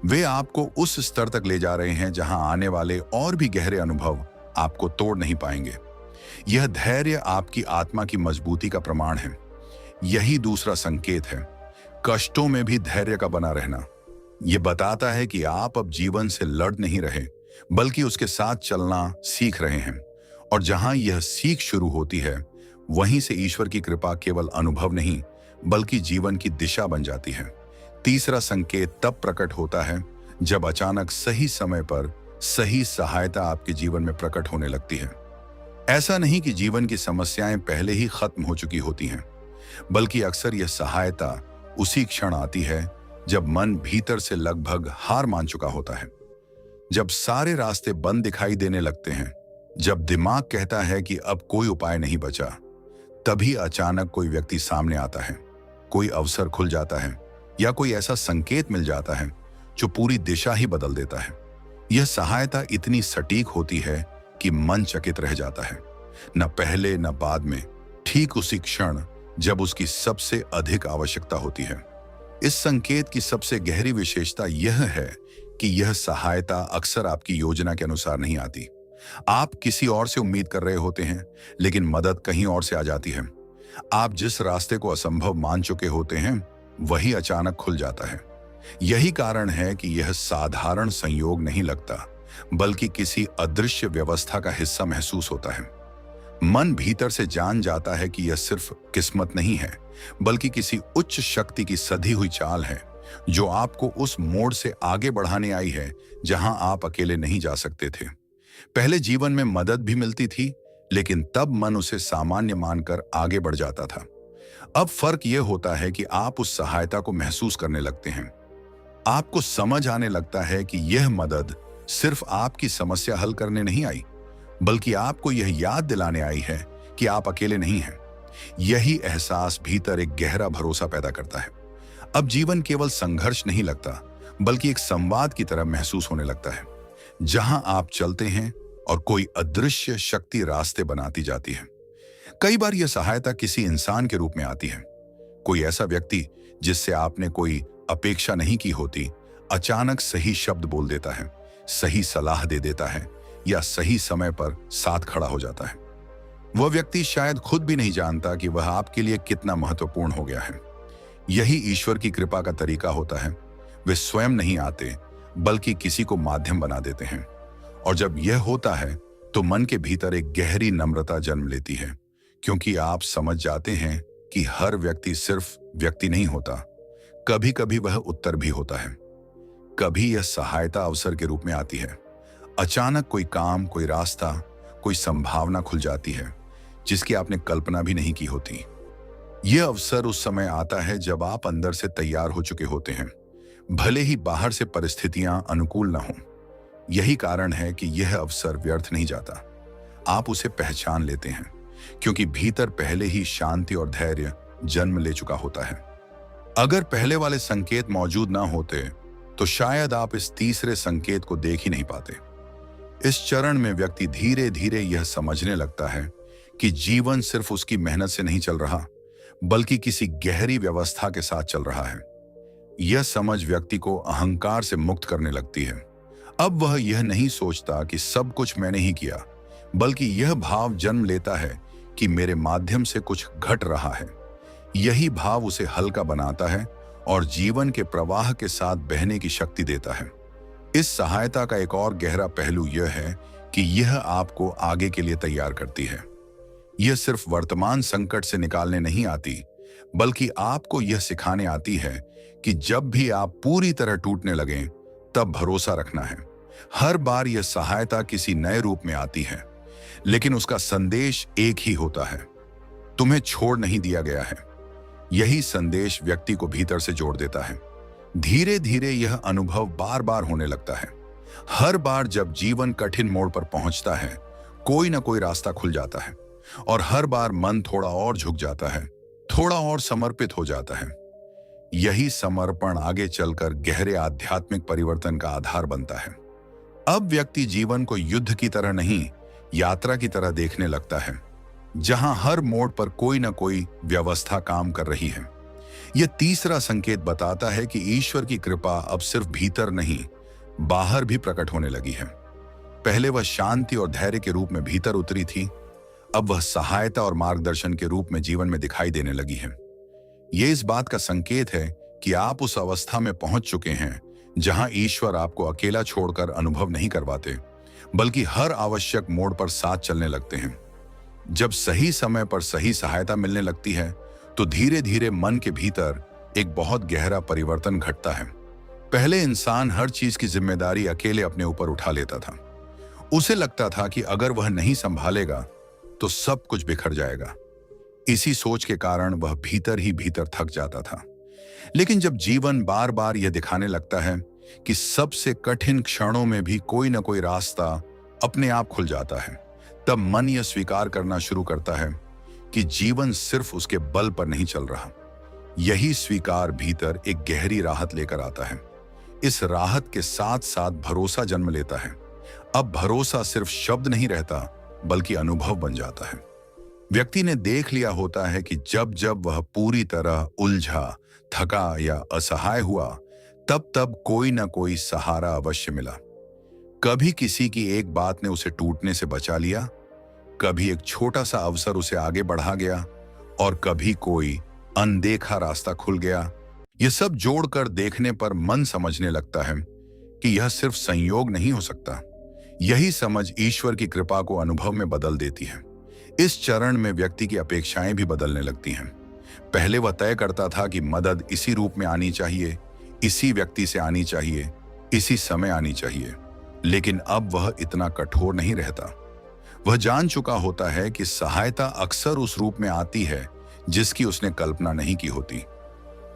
वे आपको उस स्तर तक ले जा रहे हैं जहां आने वाले और भी गहरे अनुभव आपको तोड़ नहीं पाएंगे। यह धैर्य आपकी आत्मा की मजबूती का प्रमाण है। यही दूसरा संकेत है, कष्टों में भी धैर्य का बना रहना। यह बताता है कि आप अब जीवन से लड़ नहीं रहे, बल्कि उसके साथ चलना सीख रहे हैं। और जहां यह सीख शुरू होती है, वहीं से ईश्वर की कृपा केवल अनुभव नहीं बल्कि जीवन की दिशा बन जाती है। तीसरा संकेत तब प्रकट होता है जब अचानक सही समय पर सही सहायता आपके जीवन में प्रकट होने लगती है। ऐसा नहीं कि जीवन की समस्याएं पहले ही खत्म हो चुकी होती हैं, बल्कि अक्सर यह सहायता उसी क्षण आती है जब मन भीतर से लगभग हार मान चुका होता है, जब सारे रास्ते बंद दिखाई देने लगते हैं, जब दिमाग कहता है कि अब कोई उपाय नहीं बचा। तभी अचानक कोई व्यक्ति सामने आता है, कोई अवसर खुल जाता है या कोई ऐसा संकेत मिल जाता है जो पूरी दिशा ही बदल देता है। यह सहायता इतनी सटीक होती है कि मन चकित रह जाता है, न पहले न बाद में, ठीक उसी क्षण जब उसकी सबसे अधिक आवश्यकता होती है। इस संकेत की सबसे गहरी विशेषता यह है कि यह सहायता अक्सर आपकी योजना के अनुसार नहीं आती। आप किसी और से उम्मीद कर रहे होते हैं, लेकिन मदद कहीं और से आ जाती है। आप जिस रास्ते को असंभव मान चुके होते हैं, वही अचानक खुल जाता है। यही कारण है कि यह साधारण संयोग नहीं लगता, बल्कि किसी अदृश्य व्यवस्था का हिस्सा महसूस होता है। मन भीतर से जान जाता है कि यह सिर्फ किस्मत नहीं है, बल्कि किसी उच्च शक्ति की सधी हुई चाल है जो आपको उस मोड़ से आगे बढ़ाने आई है जहां आप अकेले नहीं जा सकते थे। पहले जीवन में मदद भी मिलती थी, लेकिन तब मन उसे सामान्य मानकर आगे बढ़ जाता था। अब फर्क यह होता है कि आप उस सहायता को महसूस करने लगते हैं। आपको समझ आने लगता है कि यह मदद सिर्फ आपकी समस्या हल करने नहीं आई, बल्कि आपको यह याद दिलाने आई है कि आप अकेले नहीं हैं। यही एहसास भीतर एक गहरा भरोसा पैदा करता है। अब जीवन केवल संघर्ष नहीं लगता, बल्कि एक संवाद की तरह महसूस होने लगता है, जहां आप चलते हैं और कोई अदृश्य शक्ति रास्ते बनाती जाती है। कई बार यह सहायता किसी इंसान के रूप में आती है। कोई ऐसा व्यक्ति जिससे आपने कोई अपेक्षा नहीं की होती, अचानक सही शब्द बोल देता है, सही सलाह दे देता है या सही समय पर साथ खड़ा हो जाता है। वह व्यक्ति शायद खुद भी नहीं जानता कि वह आपके लिए कितना महत्वपूर्ण हो गया है। यही ईश्वर की कृपा का तरीका होता है। वे स्वयं नहीं आते, बल्कि किसी को माध्यम बना देते हैं। और जब यह होता है तो मन के भीतर एक गहरी नम्रता जन्म लेती है, क्योंकि आप समझ जाते हैं कि हर व्यक्ति सिर्फ व्यक्ति नहीं होता, कभी कभी वह उत्तर भी होता है। कभी यह सहायता अवसर के रूप में आती है। अचानक कोई काम, कोई रास्ता, कोई संभावना खुल जाती है जिसकी आपने कल्पना भी नहीं की होती। यह अवसर उस समय आता है जब आप अंदर से तैयार हो चुके होते हैं, भले ही बाहर से परिस्थितियां अनुकूल न हों। यही कारण है कि यह अवसर व्यर्थ नहीं जाता। आप उसे पहचान लेते हैं, क्योंकि भीतर पहले ही शांति और धैर्य जन्म ले चुका होता है। अगर पहले वाले संकेत मौजूद ना होते तो शायद आप इस तीसरे संकेत को देख ही नहीं पाते। इस चरण में व्यक्ति धीरे धीरे यह समझने लगता है कि जीवन सिर्फ उसकी मेहनत से नहीं चल रहा, बल्कि किसी गहरी व्यवस्था के साथ चल रहा है। यह समझ व्यक्ति को अहंकार से मुक्त करने लगती है। अब वह यह नहीं सोचता कि सब कुछ मैंने ही किया, बल्कि यह भाव जन्म लेता है कि मेरे माध्यम से कुछ घट रहा है। यही भाव उसे हल्का बनाता है और जीवन के प्रवाह के साथ बहने की शक्ति देता है। इस सहायता का एक और गहरा पहलू यह है कि यह आपको आगे के लिए तैयार करती है। यह सिर्फ वर्तमान संकट से निकालने नहीं आती, बल्कि आपको यह सिखाने आती है कि जब भी आप पूरी तरह टूटने लगें, तब भरोसा रखना है। हर बार यह सहायता किसी नए रूप में आती है, लेकिन उसका संदेश एक ही होता है, तुम्हें छोड़ नहीं दिया गया है। यही संदेश व्यक्ति को भीतर से जोड़ देता है। धीरे धीरे यह अनुभव बार बार होने लगता है। हर बार जब जीवन कठिन मोड़ पर पहुंचता है, कोई ना कोई रास्ता खुल जाता है और हर बार मन थोड़ा और झुक जाता है, थोड़ा और समर्पित हो जाता है। यही समर्पण आगे चलकर गहरे आध्यात्मिक परिवर्तन का आधार बनता है। अब व्यक्ति जीवन को युद्ध की तरह नहीं, यात्रा की तरह देखने लगता है, जहां हर मोड़ पर कोई ना कोई व्यवस्था काम कर रही है। यह तीसरा संकेत बताता है कि ईश्वर की कृपा अब सिर्फ भीतर नहीं, बाहर भी प्रकट होने लगी है। पहले वह शांति और धैर्य के रूप में भीतर उतरी थी, अब वह सहायता और मार्गदर्शन के रूप में जीवन में दिखाई देने लगी है। यह इस बात का संकेत है कि आप उस अवस्था में पहुंच चुके हैं जहां ईश्वर आपको अकेला छोड़कर अनुभव नहीं करवाते, बल्कि हर आवश्यक मोड़ पर साथ चलने लगते हैं। जब सही समय पर सही सहायता मिलने लगती है तो धीरे धीरे मन के भीतर एक बहुत गहरा परिवर्तन घटता है। पहले इंसान हर चीज की जिम्मेदारी अकेले अपने ऊपर उठा लेता था। उसे लगता था कि अगर वह नहीं संभालेगा तो सब कुछ बिखर जाएगा। इसी सोच के कारण वह भीतर ही भीतर थक जाता था। लेकिन जब जीवन बार बार यह दिखाने लगता है कि सबसे कठिन क्षणों में भी कोई ना कोई रास्ता अपने आप खुल जाता है, तब मन यह स्वीकार करना शुरू करता है कि जीवन सिर्फ उसके बल पर नहीं चल रहा। यही स्वीकार भीतर एक गहरी राहत लेकर आता है। इस राहत के साथ साथ भरोसा जन्म लेता है। अब भरोसा सिर्फ शब्द नहीं रहता बल्कि अनुभव बन जाता है। व्यक्ति ने देख लिया होता है कि जब जब वह पूरी तरह उलझा, थका या असहाय हुआ, तब तब कोई ना कोई सहारा अवश्य मिला। कभी किसी की एक बात ने उसे टूटने से बचा लिया, कभी एक छोटा सा अवसर उसे आगे बढ़ा गया और कभी कोई अनदेखा रास्ता खुल गया। यह सब जोड़कर देखने पर मन समझने लगता है कि यह सिर्फ संयोग नहीं हो सकता। यही समझ ईश्वर की कृपा को अनुभव में बदल देती है। इस चरण में व्यक्ति की अपेक्षाएं भी बदलने लगती हैं। पहले वह तय करता था कि मदद इसी रूप में आनी चाहिए, इसी व्यक्ति से आनी चाहिए, इसी समय आनी चाहिए। लेकिन अब वह इतना कठोर नहीं रहता। वह जान चुका होता है कि सहायता अक्सर उस रूप में आती है जिसकी उसने कल्पना नहीं की होती।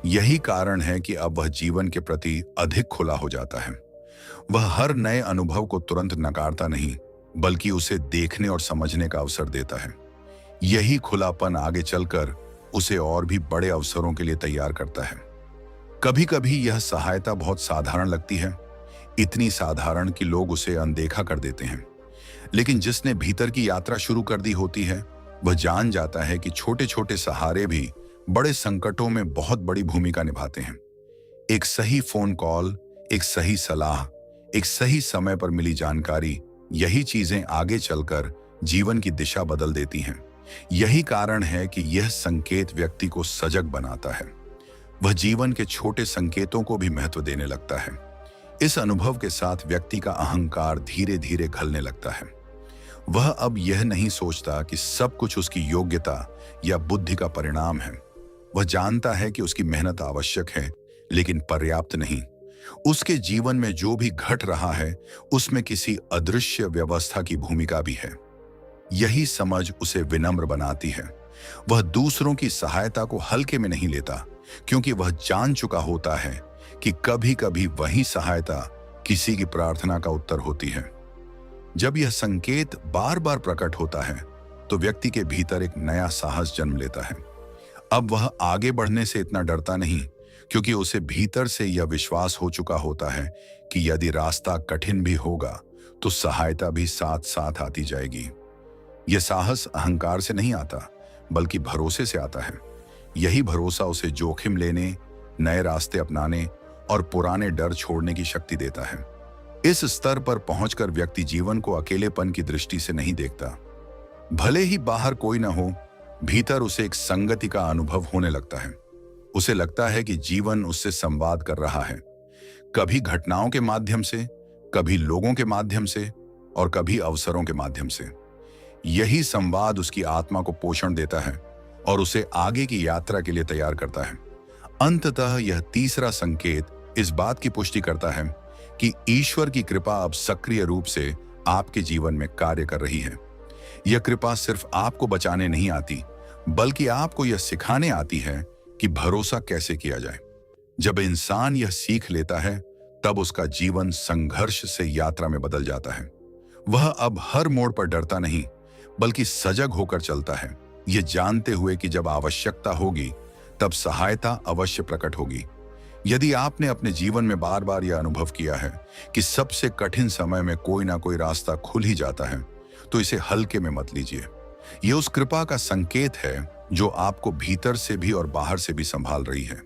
यही कारण है कि अब वह जीवन के प्रति अधिक खुला हो जाता है। वह हर नए अनुभव को तुरंत नकारता नहीं, बल्कि उसे देखने और समझने का अवसर देता है। यही खुलापन आगे चलकर उसे और भी बड़े अवसरों के लिए तैयार करता है। कभी कभी यह सहायता बहुत साधारण लगती है, इतनी साधारण कि लोग उसे अनदेखा कर देते हैं। लेकिन जिसने भीतर की यात्रा शुरू कर दी होती है, वह जान जाता है कि छोटे छोटे सहारे भी बड़े संकटों में बहुत बड़ी भूमिका निभाते हैं। एक सही फोन कॉल, एक सही सलाह, एक सही समय पर मिली जानकारी, यही चीजें आगे चलकर जीवन की दिशा बदल देती हैं। यही कारण है कि यह संकेत व्यक्ति को सजग बनाता है। वह जीवन के छोटे संकेतों को भी महत्व देने लगता है। इस अनुभव के साथ व्यक्ति का अहंकार धीरे धीरे घलने लगता है। वह अब यह नहीं सोचता कि सब कुछ उसकी योग्यता या बुद्धि का परिणाम है। वह जानता है कि उसकी मेहनत आवश्यक है, लेकिन पर्याप्त नहीं। उसके जीवन में जो भी घट रहा है उसमें किसी अदृश्य व्यवस्था की भूमिका भी है। यही समझ उसे विनम्र बनाती है। वह दूसरों की सहायता को हल्के में नहीं लेता, क्योंकि वह जान चुका होता है कि कभी कभी वही सहायता किसी की प्रार्थना का उत्तर होती है। जब यह संकेत बार बार प्रकट होता है तो व्यक्ति के भीतर एक नया साहस जन्म लेता है। अब वह आगे बढ़ने से इतना डरता नहीं, क्योंकि उसे भीतर से यह विश्वास हो चुका होता है कि यदि रास्ता कठिन भी होगा तो सहायता भी साथ साथ आती जाएगी। यह साहस अहंकार से नहीं आता, बल्कि भरोसे से आता है। यही भरोसा उसे जोखिम लेने, नए रास्ते अपनाने और पुराने डर छोड़ने की शक्ति देता है। इस स्तर पर पहुंचकर व्यक्ति जीवन को अकेलेपन की दृष्टि से नहीं देखता। भले ही बाहर कोई न हो, भीतर उसे एक संगति का अनुभव होने लगता है। उसे लगता है कि जीवन उससे संवाद कर रहा है, कभी घटनाओं के माध्यम से, कभी लोगों के माध्यम से और कभी अवसरों के माध्यम से। यही संवाद उसकी आत्मा को पोषण देता है और उसे आगे की यात्रा के लिए तैयार करता है। अंततः यह तीसरा संकेत इस बात की पुष्टि करता है कि ईश्वर की कृपा अब सक्रिय रूप से आपके जीवन में कार्य कर रही है। यह कृपा सिर्फ आपको बचाने नहीं आती, बल्कि आपको यह सिखाने आती है कि भरोसा कैसे किया जाए। जब इंसान यह सीख लेता है, तब उसका जीवन संघर्ष से यात्रा में बदल जाता है। वह अब हर मोड़ पर डरता नहीं, बल्कि सजग होकर चलता है, ये जानते हुए कि जब आवश्यकता होगी तब सहायता अवश्य प्रकट होगी। यदि आपने अपने जीवन में बार बार यह अनुभव किया है कि सबसे कठिन समय में कोई ना कोई रास्ता खुल ही जाता है, तो इसे हल्के में मत लीजिए। यह उस कृपा का संकेत है जो आपको भीतर से भी और बाहर से भी संभाल रही है।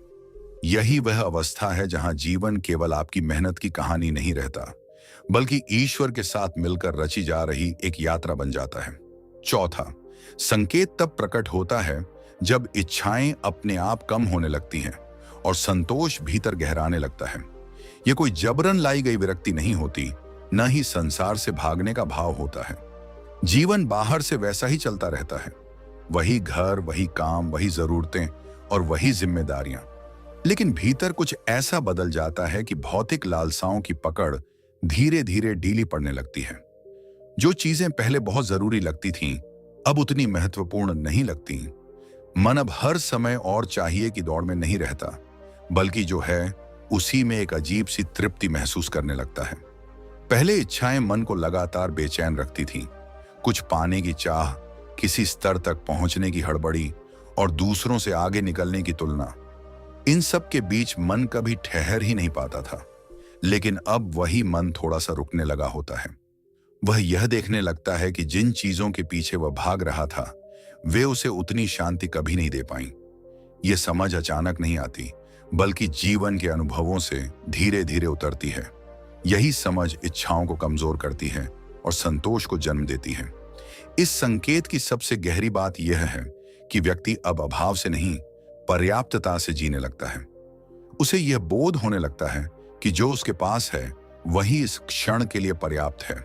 यही वह अवस्था है जहां जीवन केवल आपकी मेहनत की कहानी नहीं रहता, बल्कि ईश्वर के साथ मिलकर रची जा रही एक यात्रा बन जाता है। चौथा, संकेत तब प्रकट होता है जब इच्छाएं अपने आप कम होने लगती हैं और संतोष भीतर गहराने लगता है। यह कोई जबरन लाई गई विरक्ति नहीं होती, न ही संसार से भागने का भाव होता है। जीवन बाहर से वैसा ही चलता रहता है, वही घर, वही काम, वही जरूरतें और वही जिम्मेदारियां। लेकिन भीतर कुछ ऐसा बदल जाता है कि भौतिक लालसाओं की पकड़ धीरे धीरे ढीली पड़ने लगती है। जो चीजें पहले बहुत जरूरी लगती थीं, अब उतनी महत्वपूर्ण नहीं लगती। मन अब हर समय और चाहिए की दौड़ में नहीं रहता, बल्कि जो है उसी में एक अजीब सी तृप्ति महसूस करने लगता है। पहले इच्छाएं मन को लगातार बेचैन रखती थीं। कुछ पाने की चाह, किसी स्तर तक पहुंचने की हड़बड़ी और दूसरों से आगे निकलने की तुलना, इन सब के बीच मन कभी ठहर ही नहीं पाता था। लेकिन अब वही मन थोड़ा सा रुकने लगा होता है। वह यह देखने लगता है कि जिन चीजों के पीछे वह भाग रहा था, वे उसे उतनी शांति कभी नहीं दे पाई। ये समझ अचानक नहीं आती, बल्कि जीवन के अनुभवों से धीरे धीरे उतरती है। यही समझ इच्छाओं को कमजोर करती है और संतोष को जन्म देती है। इस संकेत की सबसे गहरी बात यह है कि व्यक्ति अब अभाव से नहीं, पर्याप्तता से जीने लगता है। उसे यह बोध होने लगता है कि जो उसके पास है वही इस क्षण के लिए पर्याप्त है।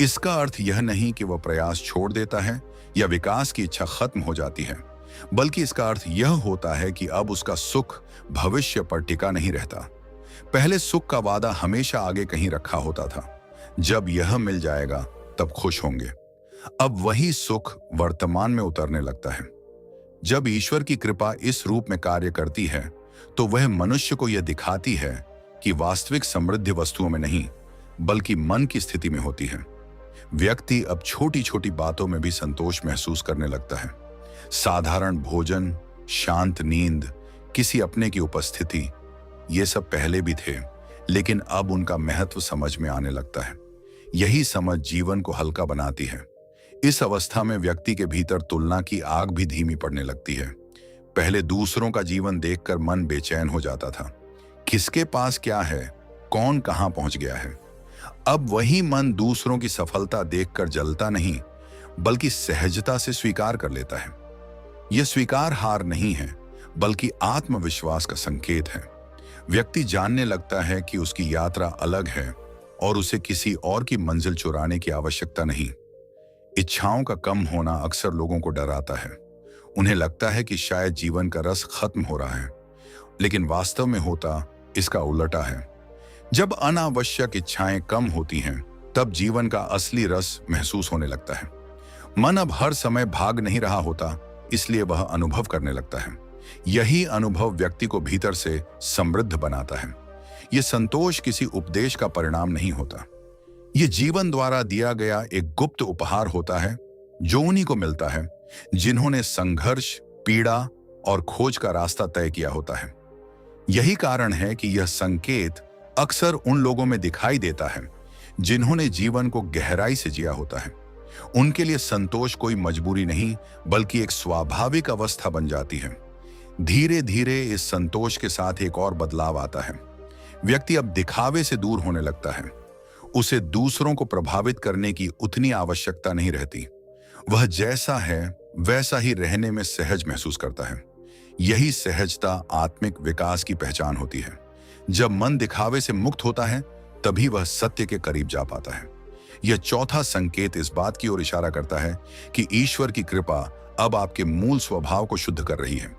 इसका अर्थ यह नहीं कि वह प्रयास छोड़ देता है या विकास की इच्छा खत्म हो जाती है, बल्कि इसका अर्थ यह होता है कि अब उसका सुख भविष्य पर टिका नहीं रहता। पहले सुख का वादा हमेशा आगे कहीं रखा होता था, जब यह मिल जाएगा तब खुश होंगे। अब वही सुख वर्तमान में उतरने लगता है। जब ईश्वर की कृपा इस रूप में कार्य करती है, तो वह मनुष्य को यह दिखाती है कि वास्तविक समृद्धि वस्तुओं में नहीं, बल्कि मन की स्थिति में होती है। व्यक्ति अब छोटी छोटी बातों में भी संतोष महसूस करने लगता है। साधारण भोजन, शांत नींद, किसी अपने की उपस्थिति, ये सब पहले भी थे, लेकिन अब उनका महत्व समझ में आने लगता है। यही समझ जीवन को हल्का बनाती है। इस अवस्था में व्यक्ति के भीतर तुलना की आग भी धीमी पड़ने लगती है। पहले दूसरों का जीवन देखकर मन बेचैन हो जाता था। किसके पास क्या है, कौन कहां पहुंच गया है। अब वही मन दूसरों की सफलता देखकर जलता नहीं, बल्कि सहजता से स्वीकार कर लेता है। यह स्वीकार हार नहीं है, बल्कि आत्मविश्वास का संकेत है। व्यक्ति जानने लगता है कि उसकी यात्रा अलग है और उसे किसी और की मंजिल चुराने की आवश्यकता नहीं। इच्छाओं का कम होना अक्सर लोगों को डराता है। उन्हें लगता है कि शायद जीवन का रस खत्म हो रहा है, लेकिन वास्तव में होता इसका उल्टा है। जब अनावश्यक इच्छाएं कम होती हैं, तब जीवन का असली रस महसूस होने लगता है। मन अब हर समय भाग नहीं रहा होता, इसलिए वह अनुभव करने लगता है। यही अनुभव व्यक्ति को भीतर से समृद्ध बनाता है। यह संतोष किसी उपदेश का परिणाम नहीं होता। यह जीवन द्वारा दिया गया एक गुप्त उपहार होता है, जो उन्हीं को मिलता है जिन्होंने संघर्ष, पीड़ा और खोज का रास्ता तय किया होता है। यही कारण है कि यह संकेत अक्सर उन लोगों में दिखाई देता है जिन्होंने जीवन को गहराई से जिया होता है। उनके लिए संतोष कोई मजबूरी नहीं, बल्कि एक स्वाभाविक अवस्था बन जाती है। धीरे धीरे इस संतोष के साथ एक और बदलाव आता है। व्यक्ति अब दिखावे से दूर होने लगता है। उसे दूसरों को प्रभावित करने की उतनी आवश्यकता नहीं रहती। वह जैसा है वैसा ही रहने में सहज महसूस करता है। यही सहजता आत्मिक विकास की पहचान होती है। जब मन दिखावे से मुक्त होता है, तभी वह सत्य के करीब जा पाता है। यह चौथा संकेत इस बात की ओर इशारा करता है कि ईश्वर की कृपा अब आपके मूल स्वभाव को शुद्ध कर रही है।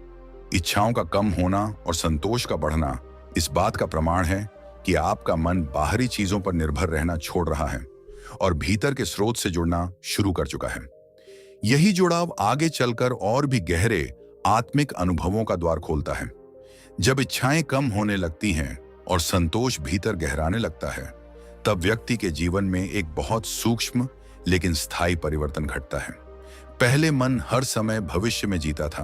इच्छाओं का कम होना और संतोष का बढ़ना इस बात का प्रमाण है कि आपका मन बाहरी चीजों पर निर्भर रहना छोड़ रहा है और भीतर के स्रोत से जुड़ना शुरू कर चुका है। यही जुड़ाव आगे चलकर और भी गहरे आत्मिक अनुभवों का द्वार खोलता है। जब इच्छाएं कम होने लगती हैं और संतोष भीतर गहराने लगता है, तब व्यक्ति के जीवन में एक बहुत सूक्ष्म लेकिन स्थायी परिवर्तन घटता है। पहले मन हर समय भविष्य में जीता था।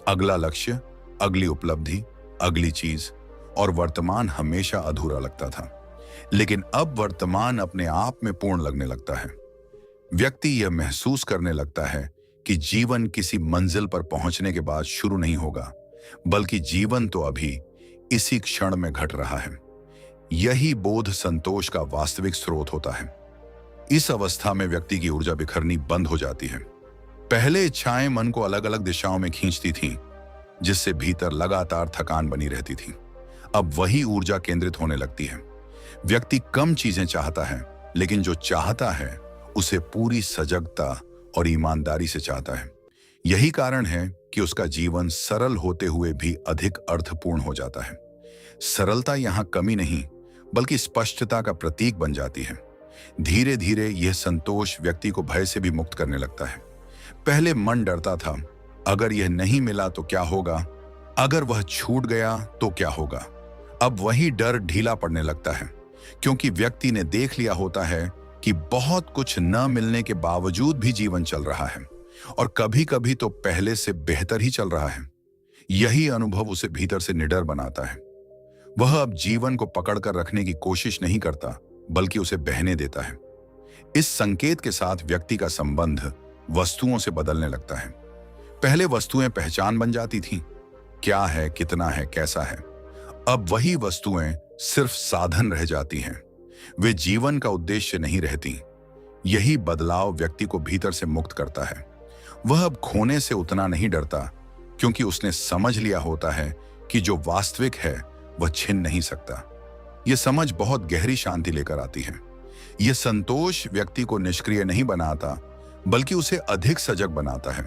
अगला लक्ष्य, अगली उपलब्धि, अगली चीज, और वर्तमान हमेशा अधूरा लगता था। लेकिन अब वर्तमान अपने आप में पूर्ण लगने लगता है। व्यक्ति यह महसूस करने लगता है कि जीवन किसी मंजिल पर पहुंचने के बाद शुरू नहीं होगा, बल्कि जीवन तो अभी इसी क्षण में घट रहा है। यही बोध संतोष का वास्तविक स्रोत होता है। इस अवस्था में व्यक्ति की ऊर्जा बिखरनी बंद हो जाती है। पहले इच्छाएं मन को अलग अलग दिशाओं में खींचती थीं, जिससे भीतर लगातार थकान बनी रहती थी। अब वही ऊर्जा केंद्रित होने लगती है। व्यक्ति कम चीजें चाहता है, लेकिन जो चाहता है उसे पूरी सजगता और ईमानदारी से चाहता है। यही कारण है कि उसका जीवन सरल होते हुए भी अधिक अर्थपूर्ण हो जाता है। सरलता यहाँ कमी नहीं, बल्कि स्पष्टता का प्रतीक बन जाती है। धीरे धीरे यह संतोष व्यक्ति को भय से भी मुक्त करने लगता है। पहले मन डरता था, अगर यह नहीं मिला तो क्या होगा, अगर वह छूट गया तो क्या होगा। अब वही डर ढीला पड़ने लगता है, क्योंकि व्यक्ति ने देख लिया होता है कि बहुत कुछ न मिलने के बावजूद भी जीवन चल रहा है, और कभी कभी तो पहले से बेहतर ही चल रहा है। यही अनुभव उसे भीतर से निडर बनाता है। वह अब जीवन को पकड़कर रखने की कोशिश नहीं करता, बल्कि उसे बहने देता है। इस संकेत के साथ व्यक्ति का संबंध वस्तुओं से बदलने लगता है। पहले वस्तुएं पहचान बन जाती थीं, क्या है, कितना है, कैसा है। अब वही वस्तुएं सिर्फ साधन रह जाती हैं, वे जीवन का उद्देश्य नहीं रहती। यही बदलाव व्यक्ति को भीतर से मुक्त करता है। वह अब खोने से उतना नहीं डरता, क्योंकि उसने समझ लिया होता है कि जो वास्तविक है वह छिन नहीं सकता। यह समझ बहुत गहरी शांति लेकर आती है। यह संतोष व्यक्ति को निष्क्रिय नहीं बनाता, बल्कि उसे अधिक सजग बनाता है।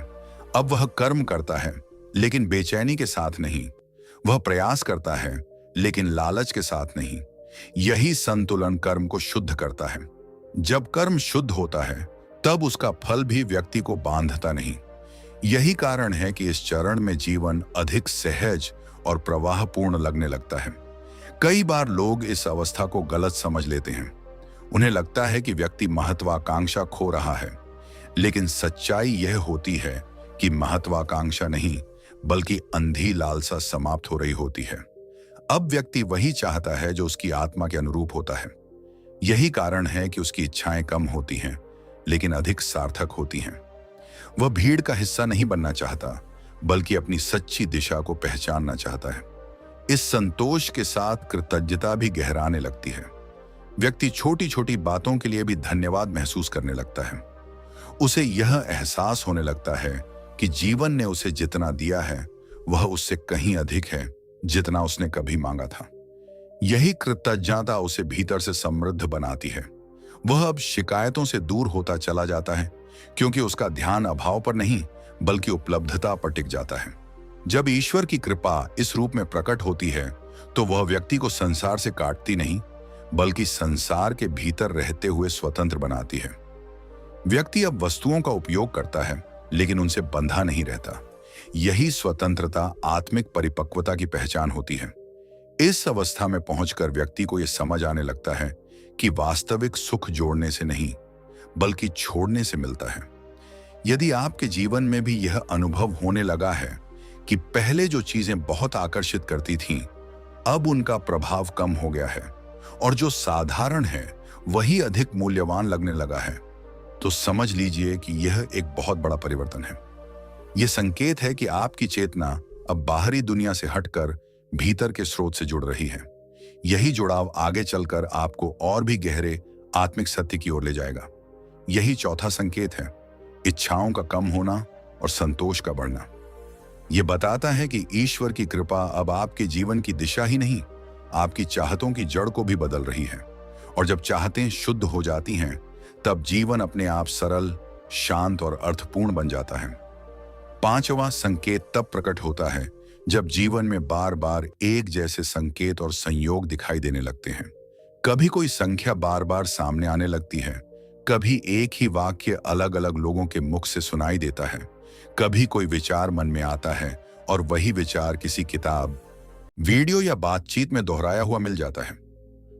अब वह कर्म करता है, लेकिन बेचैनी के साथ नहीं। वह प्रयास करता है, लेकिन लालच के साथ नहीं। यही संतुलन कर्म को शुद्ध करता है। जब कर्म शुद्ध होता है, तब उसका फल भी व्यक्ति को बांधता नहीं। यही कारण है कि इस चरण में जीवन अधिक सहज और प्रवाहपूर्ण लगने लगता है। कई बार लोग इस अवस्था को गलत समझ लेते हैं। उन्हें लगता है कि व्यक्ति महत्वाकांक्षा खो रहा है, लेकिन सच्चाई यह होती है कि महत्वाकांक्षा नहीं, बल्कि अंधी लालसा समाप्त हो रही होती है। अब व्यक्ति वही चाहता है जो उसकी आत्मा के अनुरूप होता है। यही कारण है कि उसकी इच्छाएं कम होती हैं, लेकिन अधिक सार्थक होती हैं। वह भीड़ का हिस्सा नहीं बनना चाहता, बल्कि अपनी सच्ची दिशा को पहचानना चाहता है। इस संतोष के साथ कृतज्ञता भी गहराने लगती है। व्यक्ति छोटी छोटी बातों के लिए भी धन्यवाद महसूस करने लगता है। उसे यह एहसास होने लगता है कि जीवन ने उसे जितना दिया है, वह उससे कहीं अधिक है जितना उसने कभी मांगा था। यही कृतज्ञता उसे भीतर से समृद्ध बनाती है। वह अब शिकायतों से दूर होता चला जाता है, क्योंकि उसका ध्यान अभाव पर नहीं, बल्कि उपलब्धता पर टिक जाता है। जब ईश्वर की कृपा इस रूप में प्रकट होती है, तो वह व्यक्ति को संसार से काटती नहीं, बल्कि संसार के भीतर रहते हुए स्वतंत्र बनाती है। व्यक्ति अब वस्तुओं का उपयोग करता है, लेकिन उनसे बंधा नहीं रहता। यही स्वतंत्रता आत्मिक परिपक्वता की पहचान होती है। इस अवस्था में पहुंचकर व्यक्ति को यह समझ आने लगता है कि वास्तविक सुख जोड़ने से नहीं, बल्कि छोड़ने से मिलता है। यदि आपके जीवन में भी यह अनुभव होने लगा है कि पहले जो चीजें बहुत आकर्षित करती थीं, अब उनका प्रभाव कम हो गया है, और जो साधारण है वही अधिक मूल्यवान लगने लगा है, तो समझ लीजिए कि यह एक बहुत बड़ा परिवर्तन है। यह संकेत है कि आपकी चेतना अब बाहरी दुनिया से हटकर भीतर के स्रोत से जुड़ रही है। यही जुड़ाव आगे चलकर आपको और भी गहरे आत्मिक सत्य की ओर ले जाएगा। यही चौथा संकेत है, इच्छाओं का कम होना और संतोष का बढ़ना। यह बताता है कि ईश्वर की कृपा अब आपके जीवन की दिशा ही नहीं, आपकी चाहतों की जड़ को भी बदल रही है। और जब चाहतें शुद्ध हो जाती हैं, तब जीवन अपने आप सरल, शांत और अर्थपूर्ण बन जाता है। पांचवा संकेत तब प्रकट होता है जब जीवन में बार बार एक जैसे संकेत और संयोग दिखाई देने लगते हैं। कभी कोई संख्या बार बार सामने आने लगती है, कभी एक ही वाक्य अलग अलग लोगों के मुख से सुनाई देता है, कभी कोई विचार मन में आता है और वही विचार किसी किताब, वीडियो या बातचीत में दोहराया हुआ मिल जाता है।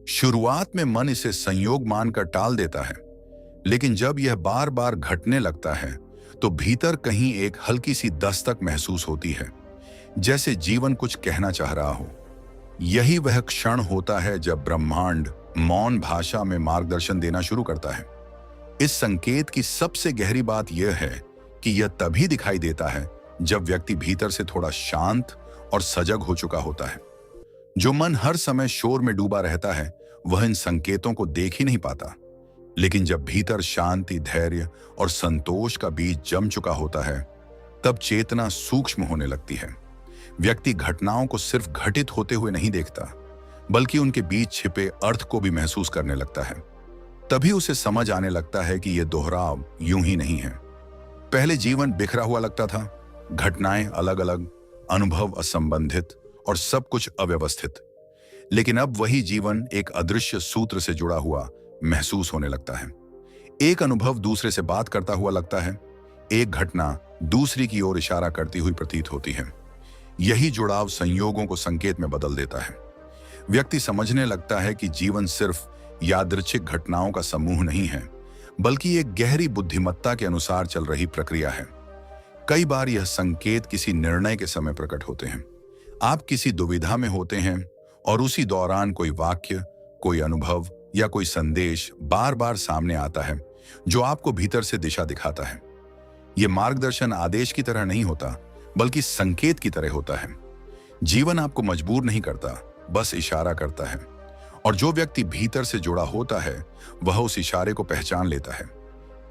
शुरुआत में मन इसे संयोग मानकर टाल देता है, लेकिन जब यह बार बार घटने लगता है, तो भीतर कहीं एक हल्की सी दस्तक महसूस होती है, जैसे जीवन कुछ कहना चाह रहा हो। यही वह क्षण होता है जब ब्रह्मांड मौन भाषा में मार्गदर्शन देना शुरू करता है। इस संकेत की सबसे गहरी बात यह है कि यह तभी दिखाई देता है जब व्यक्ति भीतर से थोड़ा शांत और सजग हो चुका होता है। जो मन हर समय शोर में डूबा रहता है, वह इन संकेतों को देख ही नहीं पाता। लेकिन जब भीतर शांति, धैर्य और संतोष का बीज जम चुका होता है, तब चेतना सूक्ष्म होने लगती है। व्यक्ति घटनाओं को सिर्फ घटित होते हुए नहीं देखता, बल्कि उनके बीच छिपे अर्थ को भी महसूस करने लगता है। तभी उसे समझ आने लगता है कि यह दोहराव यूं ही नहीं है। पहले जीवन बिखरा हुआ लगता था, घटनाएं अलग अलग, अनुभव असंबंधित और सब कुछ अव्यवस्थित। लेकिन अब वही जीवन एक अदृश्य सूत्र से जुड़ा हुआ महसूस होने लगता है। एक अनुभव दूसरे से बात करता हुआ लगता है, एक घटना दूसरी की ओर इशारा करती हुई प्रतीत होती है। यही जुड़ाव संयोगों को संकेत में बदल देता है। व्यक्ति समझने लगता है कि जीवन सिर्फ यादृच्छिक घटनाओं का समूह नहीं है, बल्कि एक गहरी बुद्धिमत्ता के अनुसार चल रही प्रक्रिया है। कई बार यह संकेत किसी निर्णय के समय प्रकट होते हैं। आप किसी दुविधा में होते हैं और उसी दौरान कोई वाक्य, कोई अनुभव या कोई संदेश बार बार सामने आता है जो आपको भीतर से दिशा दिखाता है। यह मार्गदर्शन आदेश की तरह नहीं होता, बल्कि संकेत की तरह होता है। जीवन आपको मजबूर नहीं करता, बस इशारा करता है। और जो व्यक्ति भीतर से जुड़ा होता है वह उस इशारे को पहचान लेता है।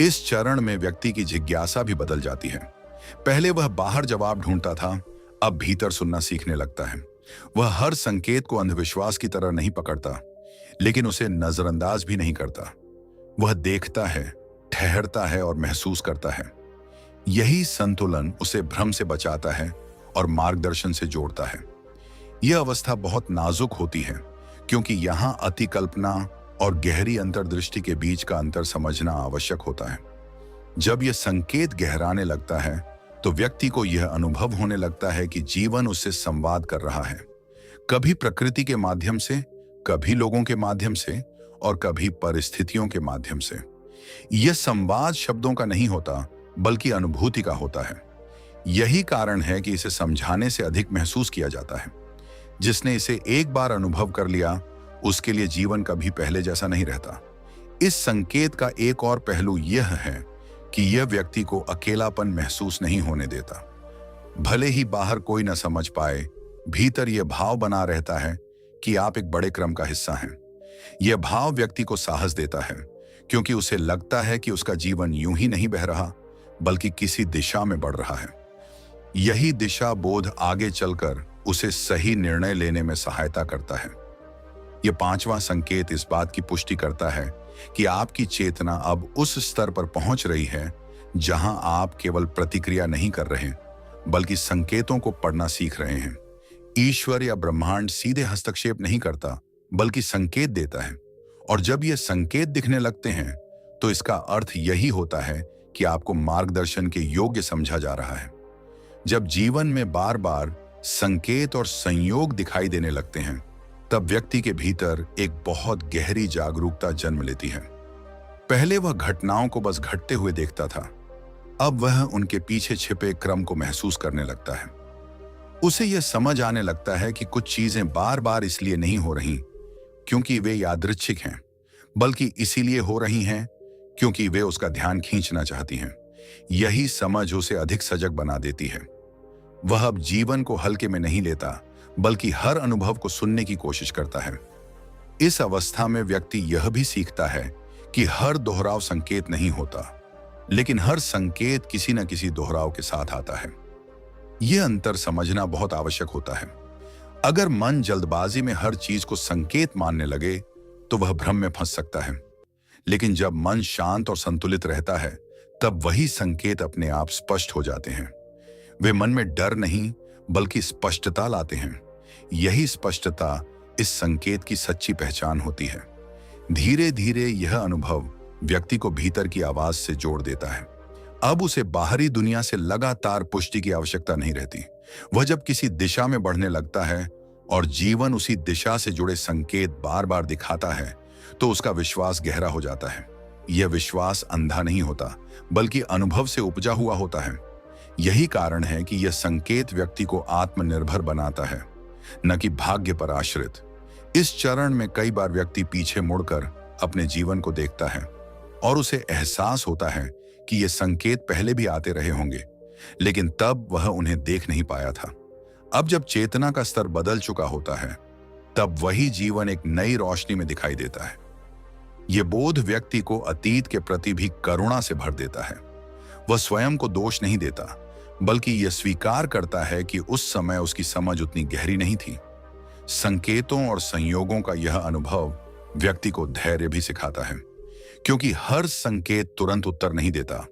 इस चरण में व्यक्ति की जिज्ञासा भी बदल जाती है। पहले वह बाहर जवाब ढूंढता था, अब भीतर सुनना सीखने लगता है। वह हर संकेत को अंधविश्वास की तरह नहीं पकड़ता, लेकिन उसे नजरअंदाज भी नहीं करता। वह देखता है, ठहरता है और महसूस करता है। यही संतुलन उसे भ्रम से बचाता है और मार्गदर्शन से जोड़ता है। यह अवस्था बहुत नाजुक होती है, क्योंकि यहां अतिकल्पना और गहरी अंतर्दृष्टि के बीच का अंतर समझना आवश्यक होता है। जब यह संकेत गहराने लगता है तो व्यक्ति को यह अनुभव होने लगता है कि जीवन उससे संवाद कर रहा है, कभी प्रकृति के माध्यम से, कभी लोगों के माध्यम से और कभी परिस्थितियों के माध्यम से। यह संवाद शब्दों का नहीं होता, बल्कि अनुभूति का होता है। यही कारण है कि इसे समझाने से अधिक महसूस किया जाता है। जिसने इसे एक बार अनुभव कर लिया, उसके लिए जीवन कभी पहले जैसा नहीं रहता। इस संकेत का एक और पहलू यह है कि यह व्यक्ति को अकेलापन महसूस नहीं होने देता। भले ही बाहर कोई न समझ पाए, भीतर यह भाव बना रहता है कि आप एक बड़े क्रम का हिस्सा हैं। यह भाव व्यक्ति को साहस देता है, क्योंकि उसे लगता है कि उसका जीवन यूं ही नहीं बह रहा, बल्कि किसी दिशा में बढ़ रहा है। यही दिशा बोध आगे चलकर उसे सही निर्णय लेने में सहायता करता है। यह पांचवां संकेत इस बात की पुष्टि करता है कि आपकी चेतना अब उस स्तर पर पहुंच रही है जहां आप केवल प्रतिक्रिया नहीं कर रहे, बल्कि संकेतों को पढ़ना सीख रहे हैं। ईश्वर या ब्रह्मांड सीधे हस्तक्षेप नहीं करता, बल्कि संकेत देता है। और जब ये संकेत दिखने लगते हैं तो इसका अर्थ यही होता है कि आपको मार्गदर्शन के योग्य समझा जा रहा है। जब जीवन में बार बार संकेत और संयोग दिखाई देने लगते हैं, तब व्यक्ति के भीतर एक बहुत गहरी जागरूकता जन्म लेती है। पहले वह घटनाओं को बस घटते हुए देखता था, अब वह उनके पीछे छिपे क्रम को महसूस करने लगता है। उसे यह समझ आने लगता है कि कुछ चीजें बार बार इसलिए नहीं हो रही क्योंकि वे यादृच्छिक हैं, बल्कि इसीलिए हो रही हैं क्योंकि वे उसका ध्यान खींचना चाहती हैं। यही समझ उसे अधिक सजग बना देती है। वह अब जीवन को हल्के में नहीं लेता, बल्कि हर अनुभव को सुनने की कोशिश करता है। इस अवस्था में व्यक्ति यह भी सीखता है कि हर दोहराव संकेत नहीं होता, लेकिन हर संकेत किसी न किसी दोहराव के साथ आता है। यह अंतर समझना बहुत आवश्यक होता है। अगर मन जल्दबाजी में हर चीज को संकेत मानने लगे तो वह भ्रम में फंस सकता है, लेकिन जब मन शांत और संतुलित रहता है तब वही संकेत अपने आप स्पष्ट हो जाते हैं। वे मन में डर नहीं, बल्कि स्पष्टता लाते हैं। यही स्पष्टता इस संकेत की सच्ची पहचान होती है। धीरे धीरे यह अनुभव व्यक्ति को भीतर की आवाज से जोड़ देता है। अब उसे बाहरी दुनिया से लगातार पुष्टि की आवश्यकता नहीं रहती। वह जब किसी दिशा में बढ़ने लगता है और जीवन उसी दिशा से जुड़े संकेत बार बार दिखाता है, तो उसका विश्वास गहरा हो जाता है। यह विश्वास अंधा नहीं होता, बल्कि अनुभव से उपजा हुआ होता है। यही कारण है कि यह संकेत व्यक्ति को आत्मनिर्भर बनाता है, न कि भाग्य पर आश्रित। इस चरण में कई बार व्यक्ति पीछे मुड़कर अपने जीवन को देखता है और उसे एहसास होता है कि ये संकेत पहले भी आते रहे होंगे, लेकिन तब वह उन्हें देख नहीं पाया था। अब जब चेतना का स्तर बदल चुका होता है, तब वही जीवन एक नई रोशनी में दिखाई देता है। यह बोध व्यक्ति को अतीत के प्रति भी करुणा से भर देता है। वह स्वयं को दोष नहीं देता, बल्कि यह स्वीकार करता है कि उस समय उसकी समझ उतनी गहरी नहीं थी। संकेतों और संयोगों का यह अनुभव व्यक्ति को धैर्य भी सिखाता है, क्योंकि हर संकेत तुरंत उत्तर नहीं देता।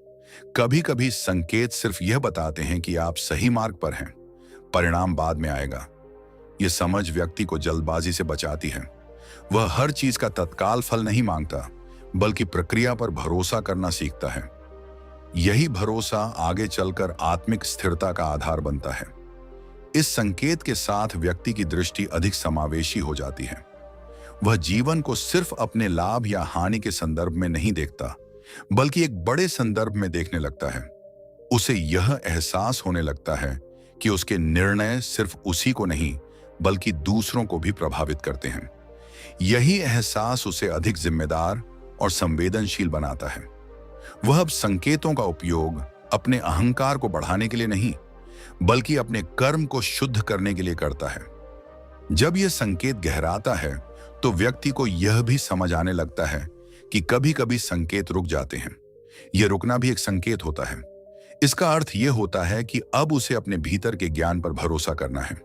कभी कभी संकेत सिर्फ यह बताते हैं कि आप सही मार्ग पर हैं, परिणाम बाद में आएगा। यह समझ व्यक्ति को जल्दबाजी से बचाती है। वह हर चीज का तत्काल फल नहीं मांगता, बल्कि प्रक्रिया पर भरोसा करना सीखता है। यही भरोसा आगे चलकर आत्मिक स्थिरता का आधार बनता है। इस संकेत के साथ व्यक्ति की दृष्टि अधिक समावेशी हो जाती है। वह जीवन को सिर्फ अपने लाभ या हानि के संदर्भ में नहीं देखता, बल्कि एक बड़े संदर्भ में देखने लगता है। उसे यह एहसास होने लगता है कि उसके निर्णय सिर्फ उसी को नहीं, बल्कि दूसरों को भी प्रभावित करते हैं। यही एहसास उसे अधिक जिम्मेदार और संवेदनशील बनाता है। वह अब संकेतों का उपयोग अपने अहंकार को बढ़ाने के लिए नहीं, बल्कि अपने कर्म को शुद्ध करने के लिए करता है। जब यह संकेत गहराता है, तो व्यक्ति को यह भी समझ आने लगता है कि कभी कभी संकेत रुक जाते हैं। यह रुकना भी एक संकेत होता है। इसका अर्थ यह होता है कि अब उसे अपने भीतर के ज्ञान पर भरोसा करना है।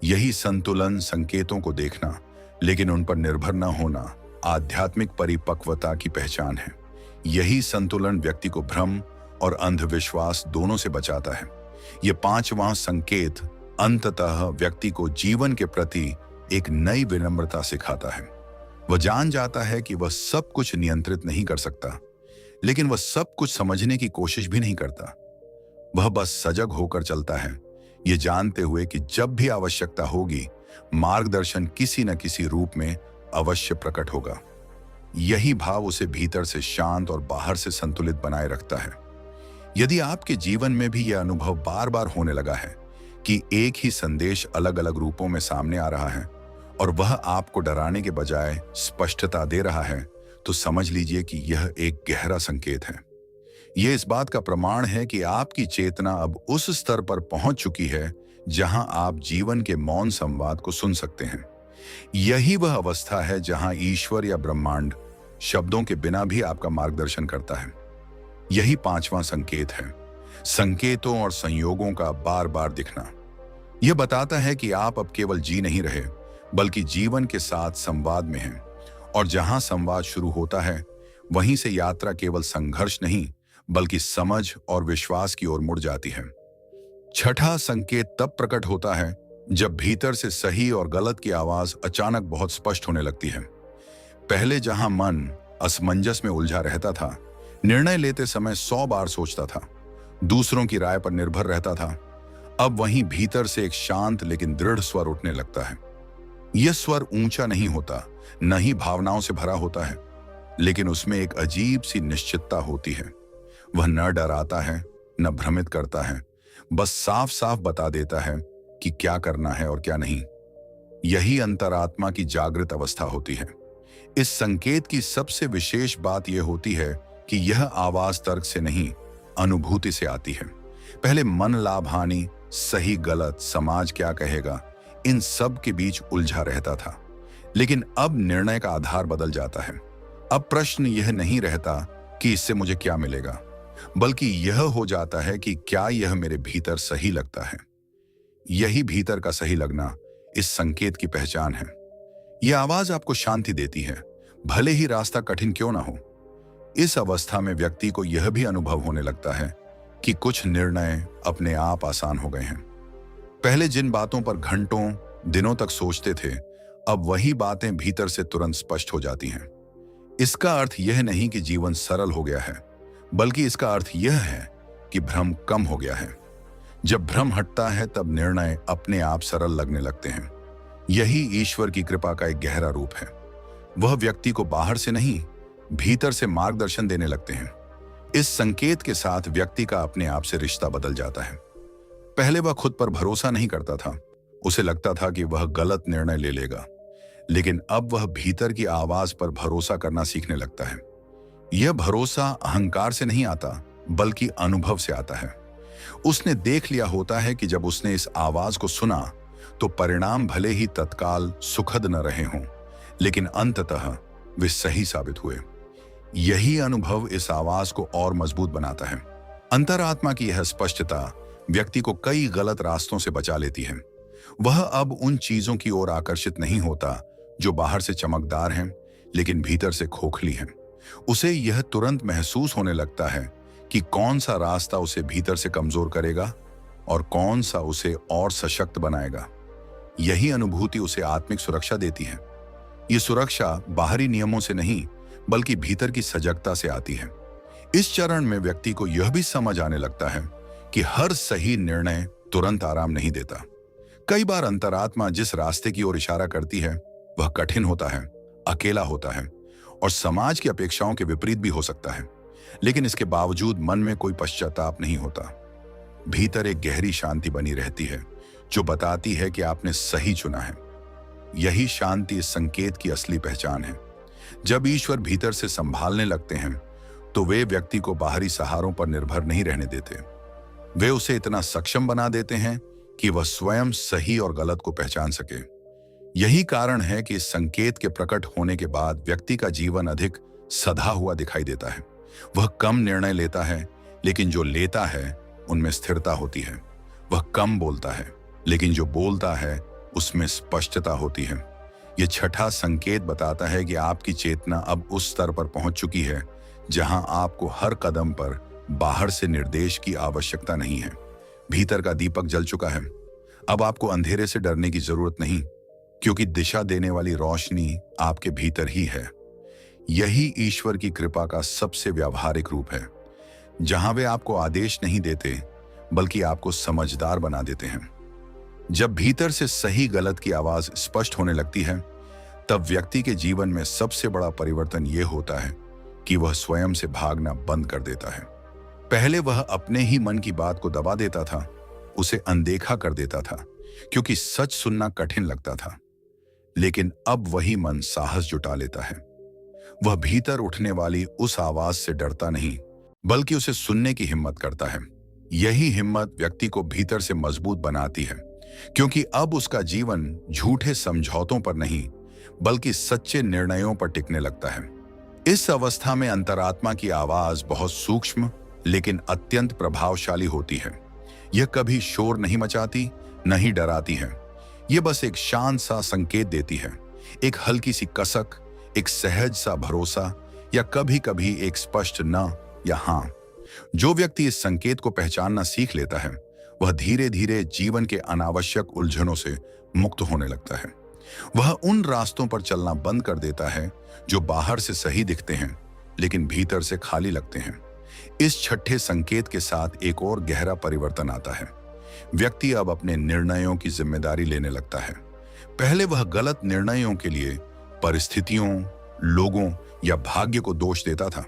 यही संतुलन, संकेतों को देखना लेकिन उन पर निर्भर न होना, आध्यात्मिक परिपक्वता की पहचान है। यही संतुलन व्यक्ति को भ्रम और अंधविश्वास दोनों से बचाता है। यह पांचवां संकेत अंततः व्यक्ति को जीवन के प्रति एक नई विनम्रता सिखाता है। वह जान जाता है कि वह सब कुछ नियंत्रित नहीं कर सकता, लेकिन वह सब कुछ समझने की कोशिश भी नहीं करता। वह बस सजग होकर चलता है, ये जानते हुए कि जब भी आवश्यकता होगी, मार्गदर्शन किसी न किसी रूप में अवश्य प्रकट होगा। यही भाव उसे भीतर से शांत और बाहर से संतुलित बनाए रखता है। यदि आपके जीवन में भी यह अनुभव बार बार होने लगा है कि एक ही संदेश अलग अलग रूपों में सामने आ रहा है और वह आपको डराने के बजाय स्पष्टता दे रहा है, तो समझ लीजिए कि यह एक गहरा संकेत है। यह इस बात का प्रमाण है कि आपकी चेतना अब उस स्तर पर पहुंच चुकी है जहां आप जीवन के मौन संवाद को सुन सकते हैं। यही वह अवस्था है जहां ईश्वर या ब्रह्मांड शब्दों के बिना भी आपका मार्गदर्शन करता है। यही पांचवां संकेत है, संकेतों और संयोगों का बार बार दिखना। यह बताता है कि आप अब केवल जी नहीं रहे, बल्कि जीवन के साथ संवाद में हैं, और जहां संवाद शुरू होता है, वहीं से यात्रा केवल संघर्ष नहीं, बल्कि समझ और विश्वास की ओर मुड़ जाती है। छठा संकेत तब प्रकट होता है जब भीतर से सही और गलत की आवाज अचानक बहुत स्पष्ट होने लगती है। पहले जहां मन असमंजस में उलझा रहता था, निर्णय लेते समय 100 बार सोचता था, दूसरों की राय पर निर्भर रहता था, अब वहीं भीतर से एक शांत लेकिन दृढ़ स्वर उठने लगता है। यह स्वर ऊंचा नहीं होता, न ही भावनाओं से भरा होता है, लेकिन उसमें एक अजीब सी निश्चितता होती है। वह न डराता है, न भ्रमित करता है, बस साफ साफ बता देता है कि क्या करना है और क्या नहीं। यही अंतरात्मा की जागृत अवस्था होती है। इस संकेत की सबसे विशेष बात यह होती है कि यह आवाज तर्क से नहीं, अनुभूति से आती है। पहले मन लाभ हानि, सही गलत, समाज क्या कहेगा, इन सब के बीच उलझा रहता था, लेकिन अब निर्णय का आधार बदल जाता है। अब प्रश्न यह नहीं रहता कि इससे मुझे क्या मिलेगा, बल्कि यह हो जाता है कि क्या यह मेरे भीतर सही लगता है। यही भीतर का सही लगना इस संकेत की पहचान है। यह आवाज आपको शांति देती है, भले ही रास्ता कठिन क्यों ना हो। इस अवस्था में व्यक्ति को यह भी अनुभव होने लगता है कि कुछ निर्णय अपने आप आसान हो गए हैं। पहले जिन बातों पर घंटों दिनों तक सोचते थे, अब वही बातें भीतर से तुरंत स्पष्ट हो जाती हैं। इसका अर्थ यह नहीं कि जीवन सरल हो गया है, बल्कि इसका अर्थ यह है कि भ्रम कम हो गया है। जब भ्रम हटता है, तब निर्णय अपने आप सरल लगने लगते हैं। यही ईश्वर की कृपा का एक गहरा रूप है। वह व्यक्ति को बाहर से नहीं, भीतर से मार्गदर्शन देने लगते हैं। इस संकेत के साथ व्यक्ति का अपने आप से रिश्ता बदल जाता है। पहले वह खुद पर भरोसा नहीं करता था, उसे लगता था कि वह गलत निर्णय ले लेगा, लेकिन अब वह भीतर की आवाज पर भरोसा करना सीखने लगता है। यह भरोसा अहंकार से नहीं आता, बल्कि अनुभव से आता है। उसने देख लिया होता है कि जब उसने इस आवाज को सुना, तो परिणाम भले ही तत्काल सुखद न रहे हों, लेकिन अंततः वे सही साबित हुए। यही अनुभव इस आवाज को और मजबूत बनाता है। अंतरात्मा की यह स्पष्टता व्यक्ति को कई गलत रास्तों से बचा लेती है। वह अब उन चीजों की ओर आकर्षित नहीं होता जो बाहर से चमकदार हैं, लेकिन भीतर से खोखली हैं। उसे यह तुरंत महसूस होने लगता है कि कौन सा रास्ता उसे भीतर से कमजोर करेगा और कौन सा उसे और सशक्त बनाएगा। यही अनुभूति उसे आत्मिक सुरक्षा देती है। ये सुरक्षा बाहरी नियमों से नहीं बल्कि भीतर की सजगता से आती है। इस चरण में व्यक्ति को यह भी समझ आने लगता है कि हर सही निर्णय तुरंत आराम नहीं देता। कई बार अंतरात्मा जिस रास्ते की ओर इशारा करती है वह कठिन होता है, अकेला होता है और समाज की अपेक्षाओं के विपरीत भी हो सकता है, लेकिन इसके बावजूद मन में कोई पश्चाताप नहीं होता। भीतर एक गहरी शांति बनी रहती है जो बताती है कि आपने सही चुना है। यही शांति इस संकेत की असली पहचान है। जब ईश्वर भीतर से संभालने लगते हैं तो वे व्यक्ति को बाहरी सहारों पर निर्भर नहीं रहने देते। वे उसे इतना सक्षम बना देते हैं कि वह स्वयं सही और गलत को पहचान सके। यही कारण है कि इस संकेत के प्रकट होने के बाद व्यक्ति का जीवन अधिक सधा हुआ दिखाई देता है। वह कम निर्णय लेता है, लेकिन जो लेता है उनमें स्थिरता होती है। वह कम बोलता है, लेकिन जो बोलता है उसमें स्पष्टता होती है। यह छठा संकेत बताता है कि आपकी चेतना अब उस स्तर पर पहुंच चुकी है जहां आपको हर कदम पर बाहर से निर्देश की आवश्यकता नहीं है। भीतर का दीपक जल चुका है। अब आपको अंधेरे से डरने की जरूरत नहीं, क्योंकि दिशा देने वाली रोशनी आपके भीतर ही है। यही ईश्वर की कृपा का सबसे व्यावहारिक रूप है, जहां वे आपको आदेश नहीं देते बल्कि आपको समझदार बना देते हैं। जब भीतर से सही गलत की आवाज स्पष्ट होने लगती है, तब व्यक्ति के जीवन में सबसे बड़ा परिवर्तन यह होता है कि वह स्वयं से भागना बंद कर देता है। पहले वह अपने ही मन की बात को दबा देता था, उसे अनदेखा कर देता था, क्योंकि सच सुनना कठिन लगता था। लेकिन अब वही मन साहस जुटा लेता है। वह भीतर उठने वाली उस आवाज से डरता नहीं, बल्कि उसे सुनने की हिम्मत करता है। यही हिम्मत व्यक्ति को भीतर से मजबूत बनाती है, क्योंकि अब उसका जीवन झूठे समझौतों पर नहीं बल्कि सच्चे निर्णयों पर टिकने लगता है। इस अवस्था में अंतरात्मा की आवाज बहुत सूक्ष्म लेकिन अत्यंत प्रभावशाली होती है। यह कभी शोर नहीं मचाती, न ही डराती है। यह बस एक शांत सा संकेत देती है, एक हल्की सी कसक, एक सहज सा भरोसा या कभी कभी एक स्पष्ट न या हाँ। जो व्यक्ति इस संकेत को पहचानना सीख लेता है वह धीरे धीरे जीवन के अनावश्यक उलझनों से मुक्त होने लगता है। वह उन रास्तों पर चलना बंद कर देता है जो बाहर से सही दिखते हैं लेकिन भीतर से खाली लगते हैं। इस छठे संकेत के साथ एक और गहरा परिवर्तन आता है। व्यक्ति अब अपने निर्णयों की जिम्मेदारी लेने लगता है। पहले वह गलत निर्णयों के लिए परिस्थितियों, लोगों या भाग्य को दोष देता था।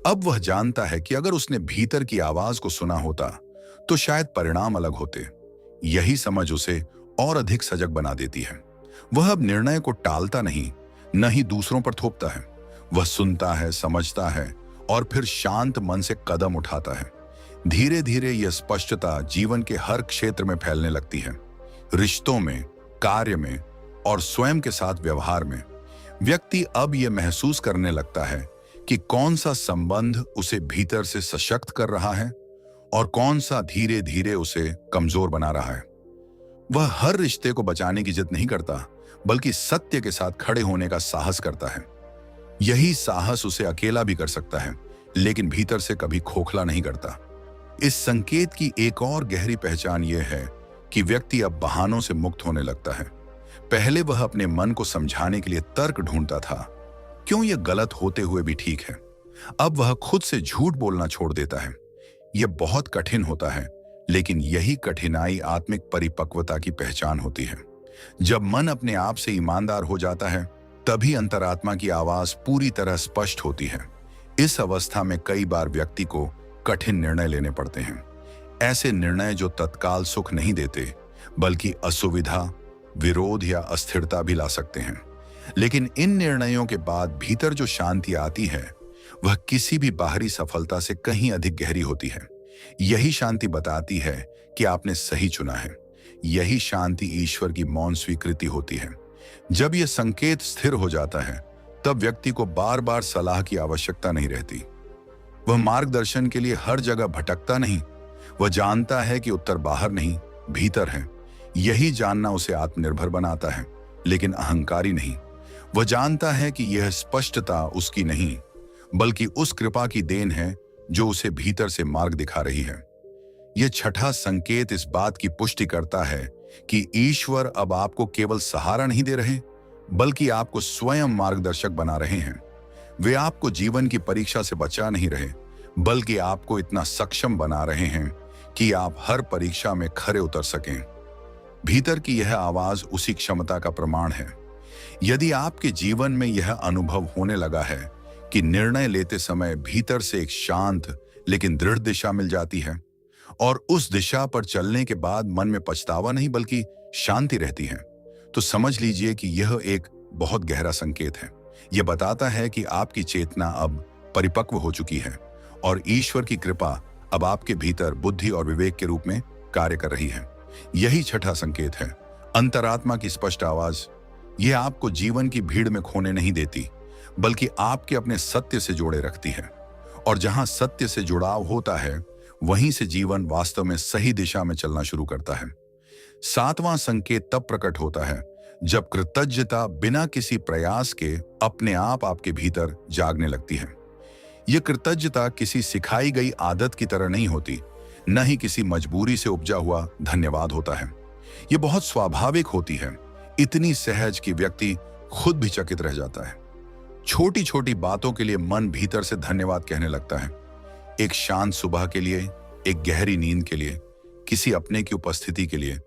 अब वह जानता है कि अगर उसने भीतर की आवाज को सुना होता तो शायद परिणाम अलग होते। यही समझ उसे और अधिक सजग बना देती है। वह अब निर्णय को टालता नहीं, न ही दूसरों पर थोपता है। वह सुनता है, समझता है और फिर शांत मन से कदम उठाता है। धीरे धीरे यह स्पष्टता जीवन के हर क्षेत्र में फैलने लगती है। रिश्तों में, कार्य में और स्वयं के साथ व्यवहार में। व्यक्ति अब यह महसूस करने लगता है कि कौन सा संबंध उसे भीतर से सशक्त कर रहा है और कौन सा धीरे धीरे उसे कमजोर बना रहा है। वह हर रिश्ते को बचाने की जिद नहीं करता, बल्कि सत्य के साथ खड़े होने का साहस करता है। यही साहस उसे अकेला भी कर सकता है, लेकिन भीतर से कभी खोखला नहीं करता। इस संकेत की एक और गहरी पहचान यह है कि व्यक्ति अब बहानों से मुक्त होने लगता है। पहले वह अपने मन को समझाने के लिए तर्क ढूंढता था, क्यों यह गलत होते हुए भी ठीक है। अब वह खुद से झूठ बोलना छोड़ देता है। यह बहुत कठिन होता है, लेकिन यही कठिनाई आत्मिक परिपक्वता की पहचान होती है। जब मन अपने आप से ईमानदार हो जाता है, तभी अंतरात्मा की आवाज पूरी तरह स्पष्ट होती है। इस अवस्था में कई बार व्यक्ति को कठिन निर्णय लेने पड़ते हैं। ऐसे निर्णय जो तत्काल सुख नहीं देते, बल्कि असुविधा, विरोध या अस्थिरता भी ला सकते हैं। लेकिन इन निर्णयों के बाद भीतर जो शांति आती है, वह किसी भी बाहरी सफलता से कहीं अधिक गहरी होती है। यही शांति बताती है कि आपने सही चुना है। यही शांति ईश्वर की मौन स्वीकृति होती है। जब यह संकेत स्थिर हो जाता है, तब व्यक्ति को बार बार सलाह की आवश्यकता नहीं रहती। वह मार्गदर्शन के लिए हर जगह भटकता नहीं। वह जानता है कि उत्तर बाहर नहीं, भीतर है। यही जानना उसे आत्मनिर्भर बनाता है, लेकिन अहंकारी नहीं। वह जानता है कि यह स्पष्टता उसकी नहीं, बल्कि उस कृपा की देन है जो उसे भीतर से मार्ग दिखा रही है। यह छठा संकेत इस बात की पुष्टि करता है कि ईश्वर अब आपको केवल सहारा नहीं दे रहे, बल्कि आपको स्वयं मार्गदर्शक बना रहे हैं। वे आपको जीवन की परीक्षा से बचा नहीं रहे, बल्कि आपको इतना सक्षम बना रहे हैं कि आप हर परीक्षा में खरे उतर सकें। भीतर की यह आवाज उसी क्षमता का प्रमाण है। यदि आपके जीवन में यह अनुभव होने लगा है कि निर्णय लेते समय भीतर से एक शांत लेकिन दृढ़ दिशा मिल जाती है और उस दिशा पर चलने के बाद मन में पछतावा नहीं बल्कि शांति रहती है, तो समझ लीजिए कि यह एक बहुत गहरा संकेत है। यह बताता है कि आपकी चेतना अब परिपक्व हो चुकी है और ईश्वर की कृपा अब आपके भीतर बुद्धि और विवेक के रूप में कार्य कर रही है। यही छठा संकेत है, अंतरात्मा की स्पष्ट आवाज। यह आपको जीवन की भीड़ में खोने नहीं देती, बल्कि आपके अपने सत्य से जोड़े रखती है। और जहां सत्य से जुड़ाव होता है, वहीं से जीवन वास्तव में सही दिशा में चलना शुरू करता है। सातवां संकेत तब प्रकट होता है जब कृतज्ञता बिना किसी प्रयास के अपने आप आपके भीतर जागने लगती है। यह कृतज्ञता किसी सिखाई गई आदत की तरह नहीं होती, न ही किसी मजबूरी से उपजा हुआ धन्यवाद होता है। यह बहुत स्वाभाविक होती है, इतनी सहज कि व्यक्ति खुद भी चकित रह जाता है। छोटी छोटी बातों के लिए मन भीतर से धन्यवाद कहने लगता है। एक शांत सुबह के लिए, एक गहरी नींद के लिए, किसी अपने की उपस्थिति के लिए,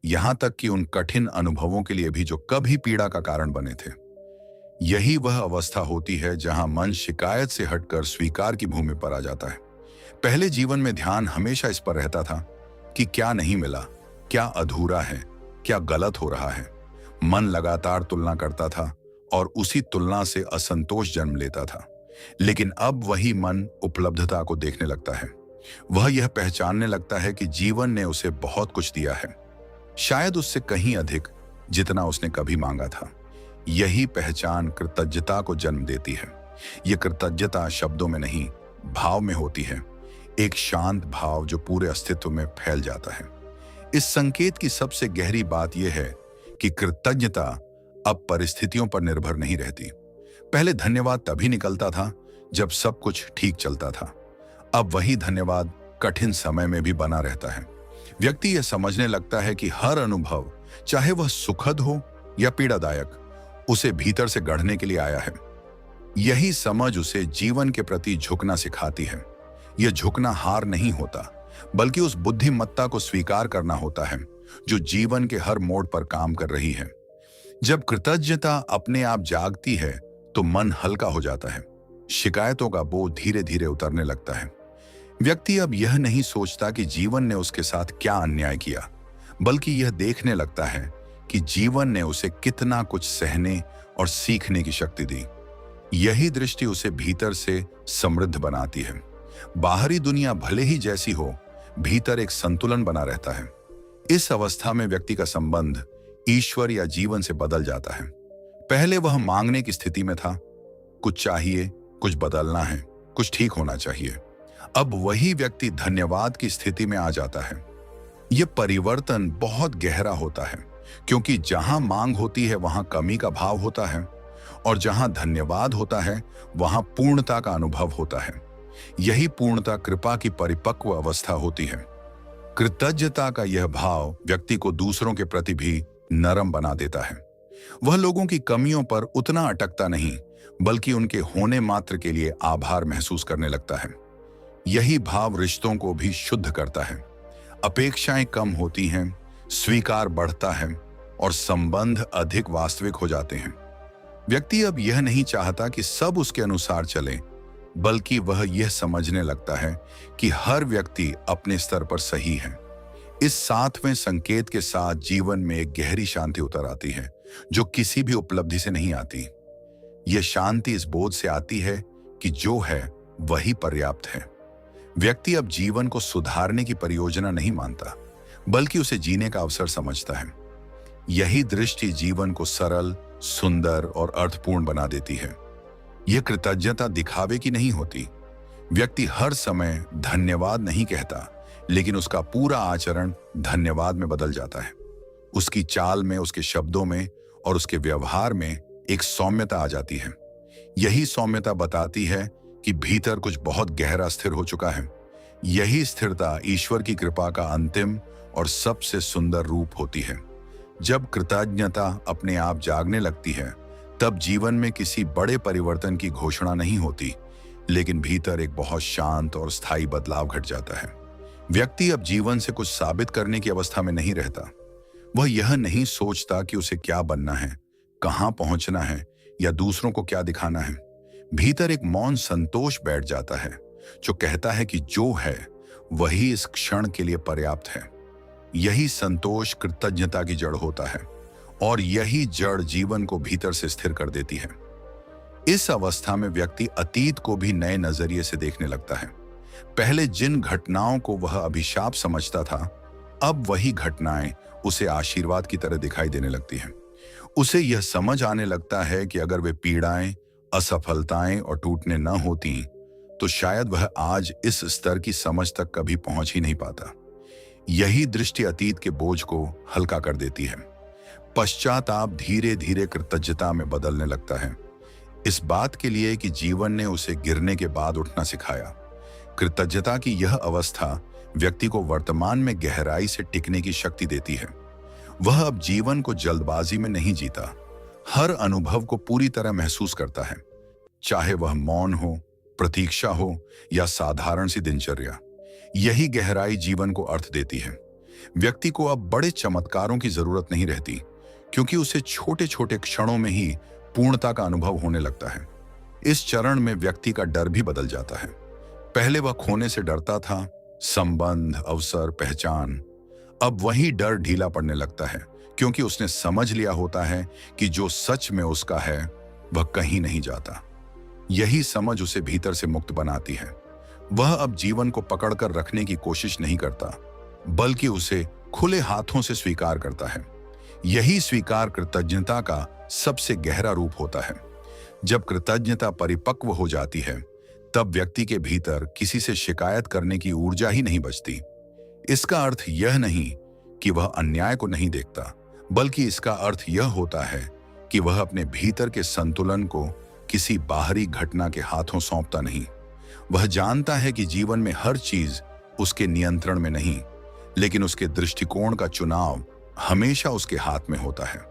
यहां तक कि उन कठिन अनुभवों के लिए भी जो कभी पीड़ा का कारण बने थे। यही वह अवस्था होती है जहां मन शिकायत से हटकर स्वीकार की भूमि पर आ जाता है। पहले जीवन में ध्यान हमेशा इस पर रहता था कि क्या नहीं मिला, क्या अधूरा है, क्या गलत हो रहा है। मन लगातार तुलना करता था और उसी तुलना से असंतोष जन्म लेता था। लेकिन अब वही मन उपलब्धता को देखने लगता है। वह यह पहचानने लगता है कि जीवन ने उसे बहुत कुछ दिया है, शायद उससे कहीं अधिक जितना उसने कभी मांगा था। यही पहचान कृतज्ञता को जन्म देती है। यह कृतज्ञता शब्दों में नहीं, भाव में होती है, एक शांत भाव जो पूरे अस्तित्व में फैल जाता है। इस संकेत की सबसे गहरी बात यह है कि कृतज्ञता अब परिस्थितियों पर निर्भर नहीं रहती। पहले धन्यवाद तभी निकलता था जब सब कुछ ठीक चलता था। अब वही धन्यवाद कठिन समय में भी बना रहता है। व्यक्ति यह समझने लगता है कि हर अनुभव, चाहे वह सुखद हो या पीड़ादायक, उसे भीतर से गढ़ने के लिए आया है। यही समझ उसे जीवन के प्रति झुकना सिखाती है। यह झुकना हार नहीं होता, बल्कि उस बुद्धिमत्ता को स्वीकार करना होता है जो जीवन के हर मोड़ पर काम कर रही है। जब कृतज्ञता अपने आप जागती है तो मन हल्का हो जाता है, शिकायतों का बोझ धीरे धीरे उतरने लगता है। व्यक्ति अब यह नहीं सोचता कि जीवन ने उसके साथ क्या अन्याय किया, बल्कि यह देखने लगता है कि जीवन ने उसे कितना कुछ सहने और सीखने की शक्ति दी। यही दृष्टि उसे भीतर से समृद्ध बनाती है। बाहरी दुनिया भले ही जैसी हो, भीतर एक संतुलन बना रहता है। इस अवस्था में व्यक्ति का संबंध ईश्वर या जीवन से बदल जाता है। पहले वह मांगने की स्थिति में था, कुछ चाहिए, कुछ बदलना है, कुछ ठीक होना चाहिए। अब वही व्यक्ति धन्यवाद की स्थिति में आ जाता है। यह परिवर्तन बहुत गहरा होता है, क्योंकि जहां मांग होती है वहां कमी का भाव होता है, और जहां धन्यवाद होता है वहां पूर्णता का अनुभव होता है। यही पूर्णता कृपा की परिपक्व अवस्था होती है। कृतज्ञता का यह भाव व्यक्ति को दूसरों के प्रति भी नरम बना देता है। वह लोगों की कमियों पर उतना अटकता नहीं, बल्कि उनके होने मात्र के लिए आभार महसूस करने लगता है। यही भाव रिश्तों को भी शुद्ध करता है। अपेक्षाएं कम होती हैं, स्वीकार बढ़ता है और संबंध अधिक वास्तविक हो जाते हैं। व्यक्ति अब यह नहीं चाहता कि सब उसके अनुसार चले, बल्कि वह यह समझने लगता है कि हर व्यक्ति अपने स्तर पर सही है। इस सातवें संकेत के साथ जीवन में एक गहरी शांति उतर आती है, जो किसी भी उपलब्धि से नहीं आती। यह शांति इस बोध से आती है कि जो है वही पर्याप्त है। व्यक्ति अब जीवन को सुधारने की परियोजना नहीं मानता, बल्कि उसे जीने का अवसर समझता है। यही दृष्टि जीवन को सरल, सुंदर और अर्थपूर्ण बना देती है। यह कृतज्ञता दिखावे की नहीं होती। व्यक्ति हर समय धन्यवाद नहीं कहता, लेकिन उसका पूरा आचरण धन्यवाद में बदल जाता है। उसकी चाल में, उसके शब्दों में और उसके व्यवहार में एक सौम्यता आ जाती है। यही सौम्यता बताती है कि भीतर कुछ बहुत गहरा स्थिर हो चुका है। यही स्थिरता ईश्वर की कृपा का अंतिम और सबसे सुंदर रूप होती है। जब कृतज्ञता अपने आप जागने लगती है, तब जीवन में किसी बड़े परिवर्तन की घोषणा नहीं होती, लेकिन भीतर एक बहुत शांत और स्थायी बदलाव घट जाता है। व्यक्ति अब जीवन से कुछ साबित करने की अवस्था में नहीं रहता। वह यह नहीं सोचता कि उसे क्या बनना है, कहां पहुंचना है या दूसरों को क्या दिखाना है। भीतर एक मौन संतोष बैठ जाता है जो कहता है कि जो है वही इस क्षण के लिए पर्याप्त है। यही संतोष कृतज्ञता की जड़ होता है और यही जड़ जीवन को भीतर से स्थिर कर देती है। इस अवस्था में व्यक्ति अतीत को भी नए नजरिए से देखने लगता है। पहले जिन घटनाओं को वह अभिशाप समझता था, अब वही घटनाएं उसे आशीर्वाद की तरह दिखाई देने लगती हैं। उसे यह समझ आने लगता है कि अगर वे पीड़ाएं, असफलताएं और टूटने न होती तो शायद वह आज इस स्तर की समझ तक कभी पहुंच ही नहीं पाता। यही दृष्टि अतीत के बोझ को हल्का कर देती है। पश्चाताप धीरे धीरे कृतज्ञता में बदलने लगता है, इस बात के लिए कि जीवन ने उसे गिरने के बाद उठना सिखाया। कृतज्ञता की यह अवस्था व्यक्ति को वर्तमान में गहराई से टिकने की शक्ति देती है। वह अब जीवन को जल्दबाजी में नहीं जीता, हर अनुभव को पूरी तरह महसूस करता है, चाहे वह मौन हो, प्रतीक्षा हो या साधारण सी दिनचर्या। यही गहराई जीवन को अर्थ देती है। व्यक्ति को अब बड़े चमत्कारों की जरूरत नहीं रहती, क्योंकि उसे छोटे छोटे क्षणों में ही पूर्णता का अनुभव होने लगता है। इस चरण में व्यक्ति का डर भी बदल जाता है। पहले वह खोने से डरता था, संबंध, अवसर, पहचान। अब वही डर ढीला पड़ने लगता है, क्योंकि उसने समझ लिया होता है कि जो सच में उसका है वह कहीं नहीं जाता। यही समझ उसे भीतर से मुक्त बनाती है। वह अब जीवन को पकड़कर रखने की कोशिश नहीं करता, बल्कि उसे खुले हाथों से स्वीकार करता है। यही स्वीकार कृतज्ञता का सबसे गहरा रूप होता है। जब कृतज्ञता परिपक्व हो जाती है, तब व्यक्ति के भीतर किसी से शिकायत करने की ऊर्जा ही नहीं बचती। इसका अर्थ यह नहीं कि वह अन्याय को नहीं देखता, बल्कि इसका अर्थ यह होता है कि वह अपने भीतर के संतुलन को किसी बाहरी घटना के हाथों सौंपता नहीं। वह जानता है कि जीवन में हर चीज उसके नियंत्रण में नहीं, लेकिन उसके दृष्टिकोण का चुनाव हमेशा उसके हाथ में होता है।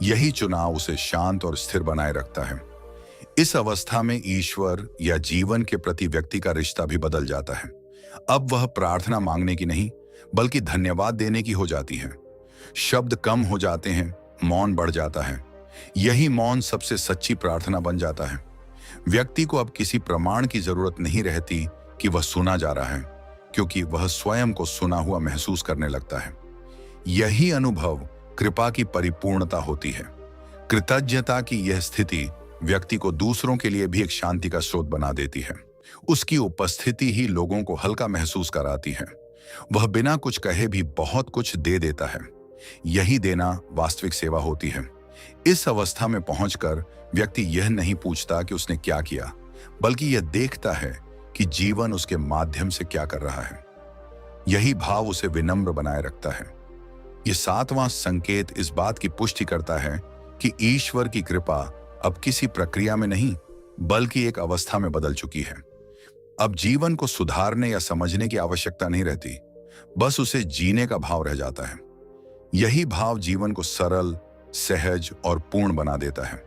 यही चुनाव उसे शांत और स्थिर बनाए रखता है। इस अवस्था में ईश्वर या जीवन के प्रति व्यक्ति का रिश्ता भी बदल जाता है। अब वह प्रार्थना मांगने की नहीं, बल्कि धन्यवाद देने की हो जाती है। शब्द कम हो जाते हैं, मौन बढ़ जाता है। यही मौन सबसे सच्ची प्रार्थना बन जाता है। व्यक्ति को अब किसी प्रमाण की जरूरत नहीं रहती कि वह सुना जा रहा है, क्योंकि वह स्वयं को सुना हुआ महसूस करने लगता है। यही अनुभव कृपा की परिपूर्णता होती है। कृतज्ञता की यह स्थिति व्यक्ति को दूसरों के लिए भी एक शांति का स्रोत बना देती है। उसकी उपस्थिति ही लोगों को हल्का महसूस कराती है। वह बिना कुछ कहे भी बहुत कुछ दे देता है। यही देना वास्तविक सेवा होती है। इस अवस्था में पहुंचकर व्यक्ति यह नहीं पूछता कि उसने क्या किया, बल्कि यह देखता है कि जीवन उसके माध्यम से क्या कर रहा है। यही भाव उसे विनम्र बनाए रखता है। यह सातवां संकेत इस बात की पुष्टि करता है कि ईश्वर की कृपा अब किसी प्रक्रिया में नहीं, बल्कि एक अवस्था में बदल चुकी है। अब जीवन को सुधारने या समझने की आवश्यकता नहीं रहती, बस उसे जीने का भाव रह जाता है। यही भाव जीवन को सरल, सहज और पूर्ण बना देता है।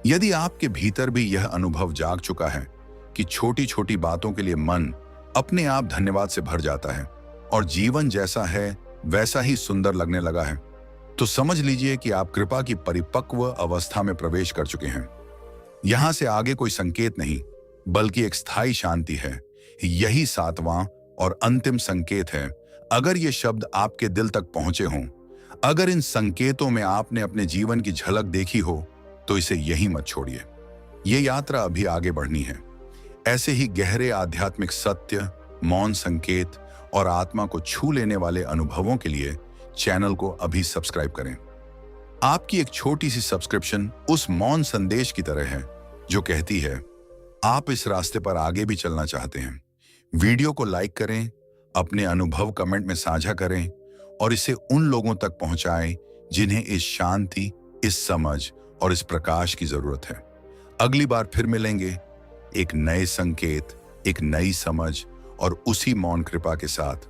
यदि आपके भीतर भी यह अनुभव जाग चुका है कि छोटी छोटी बातों के लिए मन अपने आप धन्यवाद से भर जाता है और जीवन जैसा है वैसा ही सुंदर लगने लगा है, तो समझ लीजिए कि आप कृपा की परिपक्व अवस्था में प्रवेश कर चुके हैं। यहां से आगे कोई संकेत नहीं, बल्कि एक स्थायी शांति है। यही सातवां और अंतिम संकेत है। अगर ये शब्द आपके दिल तक पहुंचे हों, अगर इन संकेतों में आपने अपने जीवन की झलक देखी हो, तो इसे यहीं मत छोड़िए। ये यात्रा अभी आगे बढ़नी है। ऐसे ही गहरे आध्यात्मिक सत्य, मौन संकेत और आत्मा को छू लेने वाले अनुभवों के लिए चैनल को अभी सब्सक्राइब करें। आपकी एक छोटी सी सब्सक्रिप्शन उस मौन संदेश की तरह है जो कहती है आप इस रास्ते पर आगे भी चलना चाहते हैं। वीडियो को लाइक करें, अपने अनुभव कमेंट में साझा करें और इसे उन लोगों तक पहुंचाएं जिन्हें इस शांति, इस समझ और इस प्रकाश की जरूरत है। अगली बार फिर मिलेंगे एक नए संकेत, एक नई समझ और उसी मौन कृपा के साथ